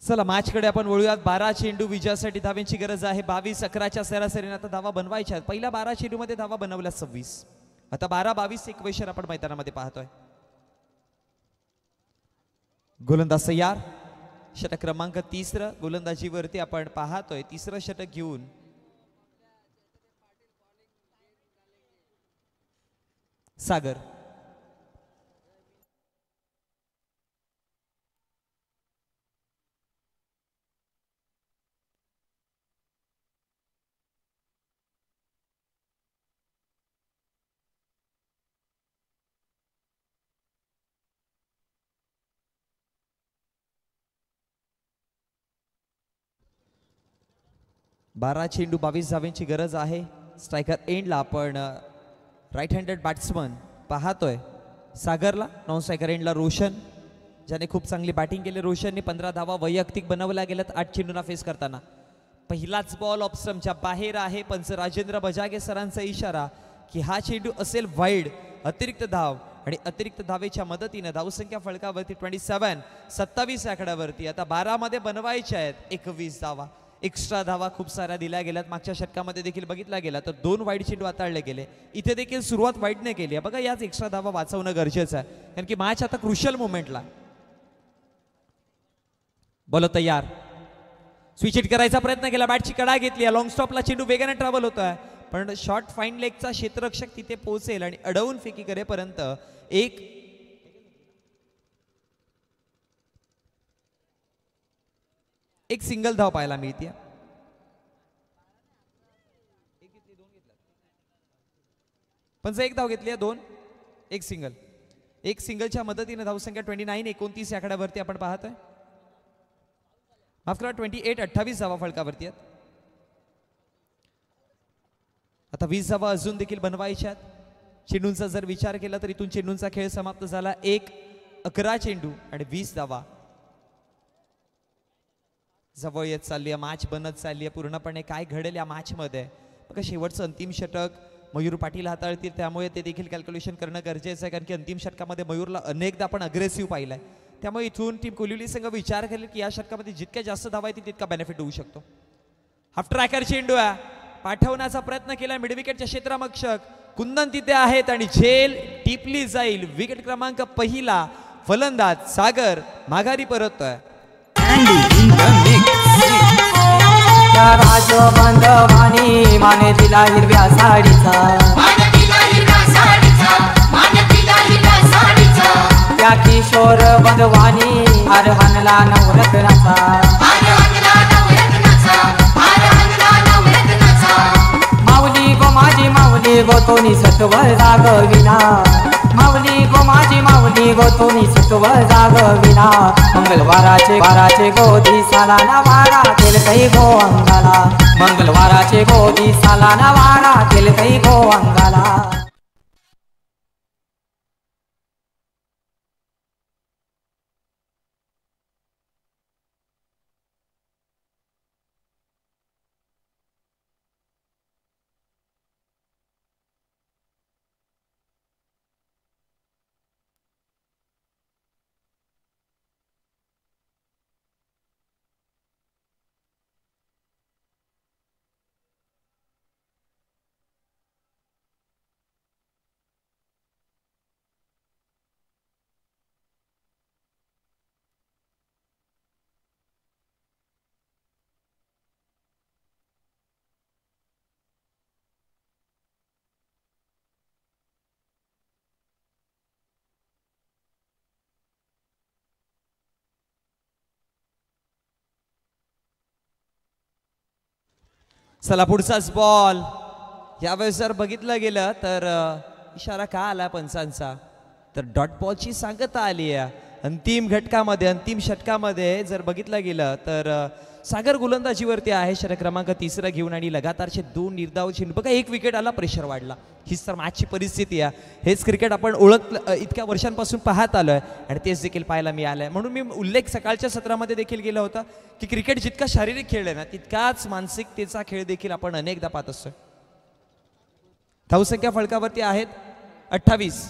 S3: चला मॅचकडे आपण वळूयात. 12 चेंडू विजयासाठी धावांची गरज आहे. 22-11च्या सरासरीने आता धावा बनवायच्या आहेत. पहिल्या 12 चेंडूमध्ये धावा बनवल्या 26. आता 12-22 इक्वेशन आपण मैदानामध्ये पाहतोय. गोलंदाज तयार, षटक क्रमांक 3 गोलंदाजीवरती आपण पाहतोय. 3रं षटक घेऊन सागर. बारा चेंडू 22 धावांची गरज आहे. स्ट्रायकर एंडला आपण राईट हँडेड बॅट्समन पाहतोय सागरला. नॉन स्ट्रायकर एंडला रोशन, ज्याने खूप चांगली बॅटिंग केली. रोशनने 15 धावा वैयक्तिक बनवल्या गेल्यात 8 चेंडूंना फेस करताना. पहिलाच बॉल ऑफ स्टंपच्या बाहेर आहे. पंच राजेंद्र बजागे सरांचा इशारा की हा चेंडू असेल वाईड. अतिरिक्त धाव आणि अतिरिक्त धावेच्या मदतीने धावसंख्या फलकावरती 27 आकड्यावरती. आता 12 मध्ये बनवायच्या आहेत 21 धावा. एक्स्ट्रा धावा खूप साऱ्या दिल्या गेल्यात. मागच्या षटकामध्ये देखील बघितला गेला तर 2 वाईड चेंडू हाताळले गेले. इथे देखील सुरुवात वाईडने केली आहे. बघा याच एक्स्ट्रा धावा वाचवणं गरजेचं आहे, कारण की मॅच आता क्रुशियल मोमेंटला. बॉल तयार, स्विच हिट करायचा प्रयत्न केला, बॅटची कडा घेतली. लॉंग स्टॉपला चेंडू वेगाने ट्रॅव्हल होतोय, पण शॉर्ट फाईन लेगचा क्षेत्ररक्षक तिथे पोहोचेल आणि अडवून फेकी करेपर्यंत एक सिंगल धाव पाहायला मिळते. पण एक धाव घेतली, 2 एक सिंगल. एक सिंगलच्या मदतीने धावसंख्या 29-29 आकड्यावरती आपण पाहतोय. माफ करा 28-28 धावा फलकावरती आहेत. आता 20 धावा अजून देखील बनवायच्यात. चेंडूंचा जर विचार केला तर इथून चेंडूंचा खेळ समाप्त झाला. 1-11 चेंडू आणि 20 धावा जवळ येत चालली आहे. मॅच बनत चालली आहे पूर्णपणे. काय घडेल या मॅच मध्ये बघा. शेवटचं अंतिम षटक मयूर पाटील हाताळतील, त्यामुळे ते देखील कॅल्क्युलेशन करणं गरजेचं आहे, कारण की अंतिम षटकामध्ये मयूरला अनेकदा आपण अग्रेसिव्ह पाहिलाय. त्यामुळे इथून टीम कोलिवली संघ विचार करेल की या षटकामध्ये जितक्या जास्त धावा येतील तितका बेनिफिट होऊ शकतो. हाफ ट्रॅकर चेंडू आहे, पाठवण्याचा प्रयत्न केला मिडविकेटच्या क्षेत्ररक्षक कुंदन तिथे आहेत आणि झेल टिपली जाईल. विकेट क्रमांक पहिला फलंदाज सागर माघारी परततोय.
S4: राजबंधवानी माने दिला हिरव्या साडीचा, त्या किशोर बंधवानी हार हाणला नवरत्नाचा. माऊली गो माझी माऊली गो तोनी सत्व जागविना, माऊली गो माझी माऊली गो तोनी सत्व जागविना. मंगळवाराचे गोदी साला ना वारा केल काही गो अंगाला, मंगळवाराचे गोदी साला ना वारा केल काही गो अंगाला.
S3: चला पुढचाच बॉल. यावेळेस जर बघितलं गेलं तर इशारा का आला पंचांचा, तर डॉट बॉलची सांगता आली आहे. अंतिम घटकामध्ये अंतिम षटकामध्ये जर बघितलं गेलं तर सागर गोलंदाजीवरती आहे षटक क्रमांक 3 घेऊन आणि लगातारचे 2 निर्धाव चेंडू. बघा 1 विकेट आला, प्रेशर वाढला. हीच तर मॅचची परिस्थिती आहे. हेच क्रिकेट आपण इतक्या वर्षांपासून पाहत आलोय आणि तेच देखील पाहायला मिळालंय. म्हणून मी उल्लेख सकाळच्या सत्रामध्ये देखील केला होता की क्रिकेट जितका शारीरिक खेळ आहे ना तितकाच मानसिकतेचा खेळ देखील आपण अनेकदा पाहत असतोय. धावसंख्या फलकावरती आहेत 28.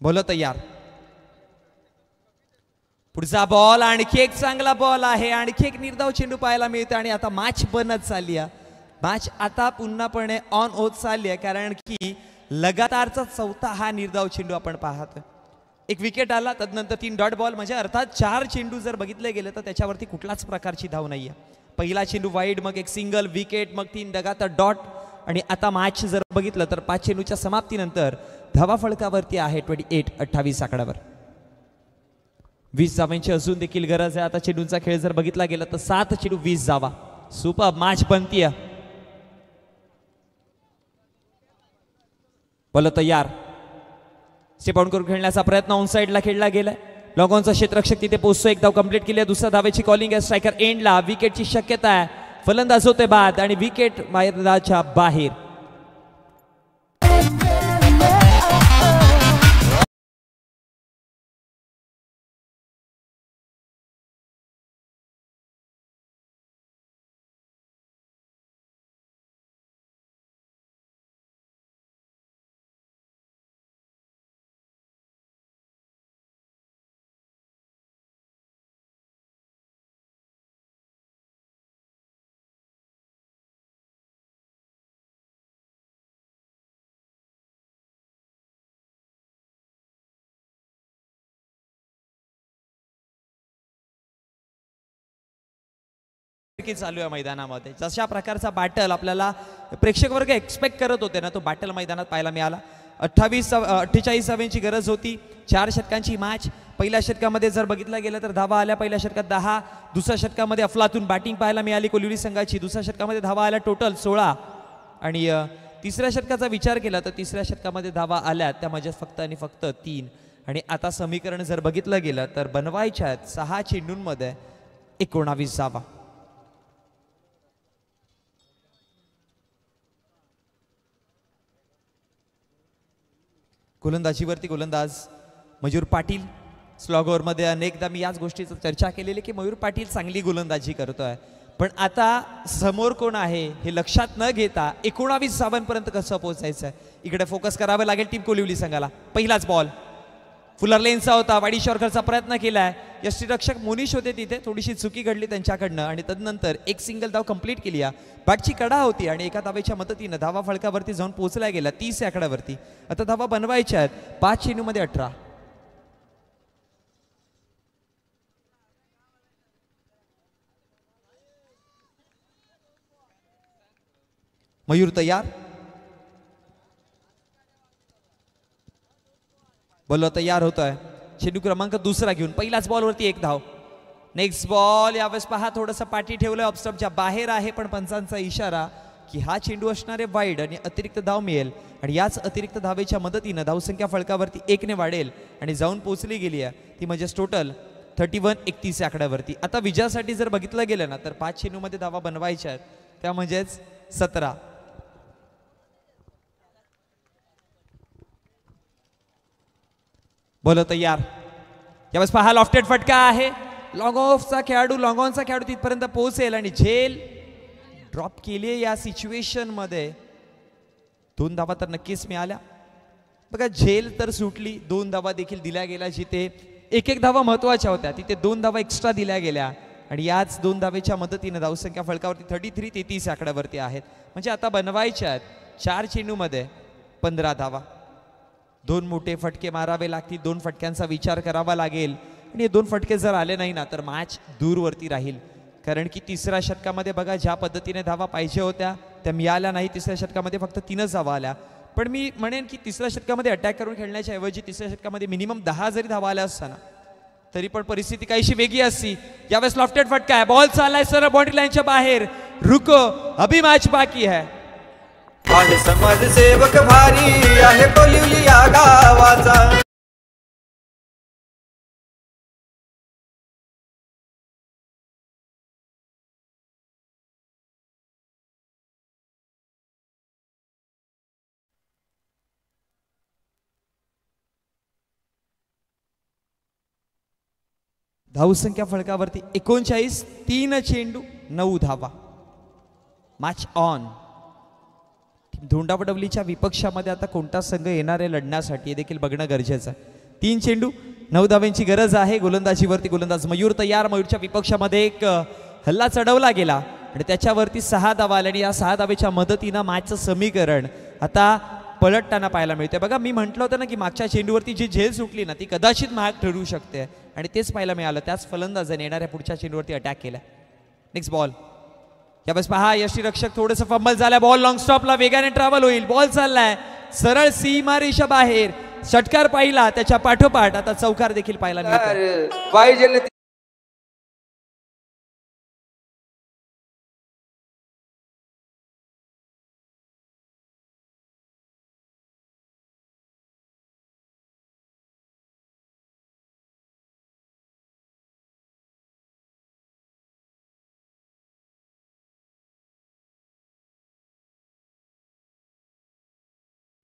S3: बोल तयार. पुढचा बॉल आणखी एक चांगला बॉल आहे, आणखी एक निर्धाव चेंडू पाहायला मिळते आणि आता मॅच बनत चालली आहे. मॅच आता पुन्हापणे ऑन होत चालली आहे, कारण की लगातारचा 4था हा निर्धाव चेंडू आपण पाहतोय. 1 विकेट आला, तदनंतर 3 डॉट बॉल, म्हणजे अर्थात 4 चेंडू जर बघितले गेले तर त्याच्यावरती कुठलाच प्रकारची धाव नाहीये. पहिला चेंडू वाईड, मग 1 सिंगल विकेट, मग 3 लगातार डॉट आणि आता मॅच जर बघितलं तर 5 चेंडूच्या समाप्तीनंतर धावा फलकावरती आहे 28 आकड्यावर. 20 धावांची अजून देखील गरज आहे. आता चेंडूंचा खेळ जर बघितला गेला तर 7 चेंडू 20 धावा. सुपर मॅच बनतीये. बोल तयार. स्टेप आउट करून खेळण्याचा प्रयत्न ऑन साइडला खेळला गेलाय. लॉगॉनचा क्षेत्ररक्षक तिथे पोहोचतो. 1 धाव कंप्लीट केली आहे. दुसऱ्या धावेची कॉलिंग आहे. स्ट्रायकर एंडला. विकेटची शक्यता आहे. फलंदाज होते बाद आणि विकेट मैदानाच्या बाहेर. चालू आहे मैदानामध्ये. जशा प्रकारचा बॅटल आपल्याला प्रेक्षक वर्ग एक्सपेक्ट करत होते ना, तो बॅटल मैदानात पाहायला मिळाला. 48 धावांची गरज होती. 4 षटकांची मॅच. पहिल्या षटकामध्ये जर बघितलं गेलं तर धावा आल्या पहिल्या षटकात 10. दुसऱ्या षटकामध्ये अफलातून बॅटिंग पाहायला मिळाली कोलिवली संघाची. दुसऱ्या षटकामध्ये धावा आल्या टोटल 16 आणि तिसऱ्या षटकाचा विचार केला तर तिसऱ्या षटकामध्ये धावा आल्या त्या म्हणजे फक्त आणि फक्त 3. आणि आता समीकरण जर बघितलं गेलं तर बनवायच्या आहेत 6 चेंडूंमध्ये 19 धावा. गोलंदाजीवरती गोलंदाज मयूर पाटील. स्लॉगोवरमध्ये अनेकदा मी याच गोष्टीची चर्चा केलेली की मयूर पाटील चांगली गोलंदाजी करतोय, पण आता समोर कोण आहे हे लक्षात न घेता 19 धावांपर्यंत कसं पोहोचायचं इकडे फोकस करावं लागेल टीम कोलिवली संघाला. पहिलाच बॉल फुलर लेनचा होता, वाडी शॉर्करचा प्रयत्न केलाय. यष्टीरक्षक मोनिश होते तिथे, थोडीशी चुकी घडली त्यांच्याकडनं आणि तदनंतर एक सिंगल धाव कंप्लीट केली. बॅटची कडा होती आणि एका धावेच्या मदतीनं धावा फळकावरती जाऊन पोहोचला गेला 30 आकड्यावरती. आता धावा बनवायच्या आहेत 5 चेंडूमध्ये 18. मयूर तयार, बॉल तयार होतोय. चेंडू क्रमांक दुसरा घेऊन पहिल्याच बॉलवरती एक धाव. नेक्स्ट बॉल यावेळेस पहा थोडंसं पाठी ठेवलंय, ऑफस्टंपच्या बाहेर आहे, पण पंचांचा इशारा की हा चेंडू असणारे वाईड आणि अतिरिक्त धाव मिळेल आणि याच अतिरिक्त धावेच्या मदतीनं धावसंख्या फळकावरती 1 ने वाढेल आणि जाऊन पोहोचली गेली आहे ती म्हणजेच टोटल 31-31 आकड्यावरती. आता विजयासाठी जर बघितलं गेलं ना तर 5 चेंडूमध्ये धावा बनवायच्या आहेत, त्या म्हणजेच 17. बोल तयार. यावेळेस पहा लॉफ्टेड फटका आहे. लॉंग ऑफचा खेळाडू, लॉंग ऑनचा खेळाडू तिथपर्यंत पोहोचेल आणि झेल ड्रॉप केली. या सिच्युएशन मध्ये 2 धावा तर नक्कीच मिळाल्या. बघा झेल तर सुटली, 2 धावा देखील दिल्या गेल्या. जिथे एक धावा महत्वाच्या होत्या तिथे 2 धावा एक्स्ट्रा दिल्या गेल्या आणि याच 2 धावेच्या मदतीने धावसंख्या फळकावरती 33-33 आकड्यावरती आहेत. म्हणजे आता बनवायच्या आहेत 4 चेंडूमध्ये 15 धावा. 2 मोठे फटके मारावे लागतील, 2 फटक्यांचा विचार करावा लागेल आणि 2 फटके जर आले नाही ना तर मॅच दूरवरती राहील. कारण की तिसऱ्या षटकामध्ये बघा ज्या पद्धतीने धावा पाहिजे होत्या त्या मिळाल्या नाही. तिसऱ्या षटकामध्ये फक्त 3च धावा आल्या. पण मी म्हणेन की तिसऱ्या षटकामध्ये अटॅक करून खेळण्याच्या ऐवजी तिसऱ्या षटकामध्ये मिनिमम 10 जरी धावा आल्या असताना तरी पण परिस्थिती काहीशी वेगळी असती. यावेळेस लॉफ्टेड फटका आहे, बॉल चाललाय सरळ बाउंड्री लाईनच्या बाहेर. रुको अभी मॅच बाकी है.
S5: आहे समाजसेवक भारी आहे कोलिवली या गावाचा.
S3: धावसंख्या फळकावरती 39, 3 चेंडू 9 धावा. Match on. धोंडावडवलीच्या विपक्षामध्ये आता कोणता संघ येणार आहे लढण्यासाठी हे देखील बघणं गरजेचं आहे. 3 चेंडू 9 धाव्यांची गरज आहे. गोलंदाजीवरती गोलंदाज मयूर तयार. मयूरच्या विपक्षामध्ये एक हल्ला चढवला गेला आणि त्याच्यावरती 6 धावा आल्या आणि या 6 धावेच्या मदतीनं मॅचचं समीकरण आता पलटताना पाहायला मिळते. बघा मी म्हटलं होतं ना की मागच्या चेंडूवरती जी झेल सुटली ना ती कदाचित महाग ठरू शकते आणि तेच पाहायला मिळालं. त्याच फलंदाजाने येणाऱ्या पुढच्या चेंडूवरती अटॅक केला. Next ball. यावेळेस पहा यष्टीरक्षक थोडंसं फंबल झालाय. बॉल लॉंग स्टॉपला वेगाने ट्रॅव्हल होईल. बॉल चाललाय सरळ सीमारेषा बाहेर. षटकार पाहिला त्याच्या पाठोपाठ आता चौकार देखील पाहायला मिळतो.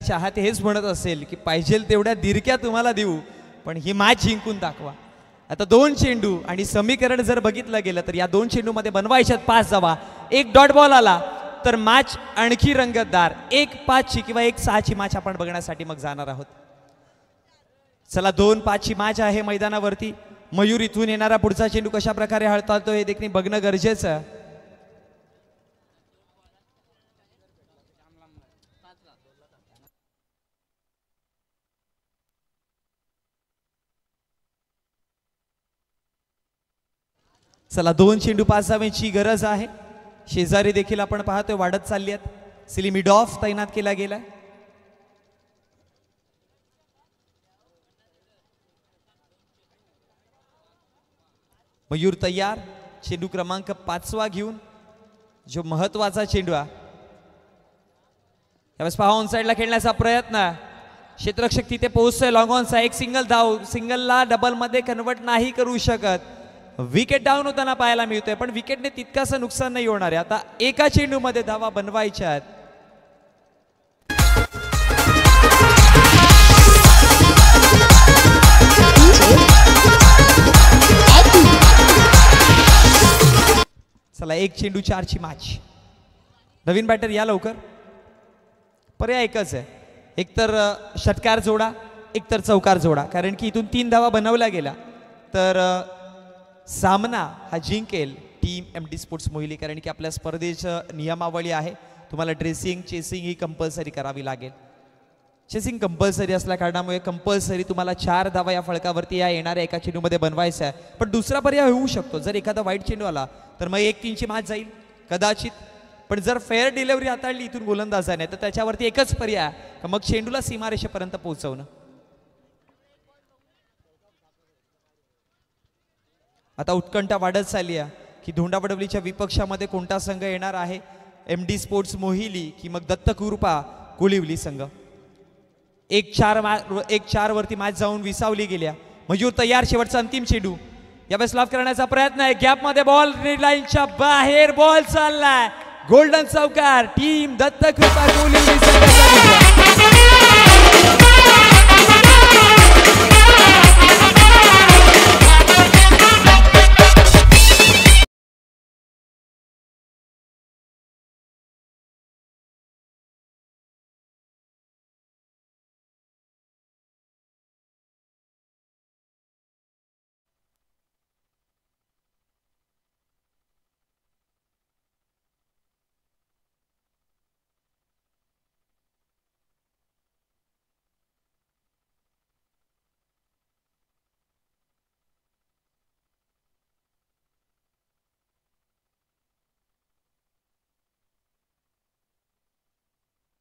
S3: चाहते हेच म्हणत असेल की पाहिजे तेवढ्या दिरक्या तुम्हाला देऊ पण ही मॅच जिंकून दाखवा. आता 2 चेंडू आणि समीकरण जर बघितलं गेलं तर या 2 चेंडूमध्ये बनवायच्यात 5 धावा. एक डॉट बॉल आला तर मॅच आणखी रंगतदार 1-5 किंवा 1-6 मॅच आपण बघण्यासाठी मग जाणार आहोत. चला 2-5 मॅच आहे मैदानावरती. मयूर इथून येणारा पुढचा चेंडू कशा प्रकारे हाताळतो हे देखील बघणं गरजेचं आहे. चला 2 चेंडू 5 धावांची गरज आहे. शेजारी देखील आपण पाहतोय वाढत चालली आहेत. सिलिमिड ऑफ तैनात केला गेलाय. मयूर तयार. चेंडू क्रमांक 5वा घेऊन जो महत्वाचा चेंडू आहे. यावेळेस पहा ऑन साइडला खेळण्याचा प्रयत्न. क्षेत्ररक्षक तिथे पोहोचतोय. लॉंग ऑनचा एक सिंगल धाव. सिंगलला डबल मध्ये कन्वर्ट नाही करू शकत. विकेट डाऊन होताना पाहायला मिळतोय पण विकेटने तितकासं नुकसान नाही होणार आहे. आता एका चेंडूमध्ये धावा बनवायच्या आहेत. चला 1 चेंडू 4ची मॅच. नवीन बॅटर या लवकर. पर्याय एकच आहे, एकतर षटकार जोडा एकतर चौकार जोडा, कारण की इथून 3 धावा बनवल्या गेल्या तर सामना हा जिंकेल टीम MD स्पोर्ट्स मोहिली. कारण की आपल्या स्पर्धेचं नियमावली आहे, तुम्हाला ड्रेसिंग चेसिंग ही कंपल्सरी करावी लागेल. चेसिंग कंपल्सरी असल्या कारणामुळे कंपल्सरी तुम्हाला 4 धावा या फळकावरती या येणाऱ्या एका चेंडूमध्ये बनवायचा आहे. पण दुसरा पर्याय होऊ शकतो, जर एखादा वाईट चेंडू आला तर मग 1-3ची मॅच जाईल कदाचित. पण जर फेअर डिलिव्हरी हाताळली इथून गोलंदाजाने तर त्याच्यावरती एकच पर्याय का मग चेंडूला सीमारेषेपर्यंत पोहोचवणं. आता उत्कंठा वाढत चालली आहे की धोंडावडवलीच्या विपक्षामध्ये कोणता संघ येणार आहे, MD स्पोर्ट्स मोहिली की मग दत्तकुरुपा कोलिवली संघ. 1-4 वरती मॅच जाऊन विसावली गेल्या. मयूर तयार, शेवटचा अंतिम चेंडू यावेळेस लाभ करण्याचा प्रयत्न आहे. गॅप मध्ये बॉल, रेड लाईनच्या बाहेर बॉल चाललाय. गोल्डन चौकार टीम दत्तकृपा कोलिवली संघाचा.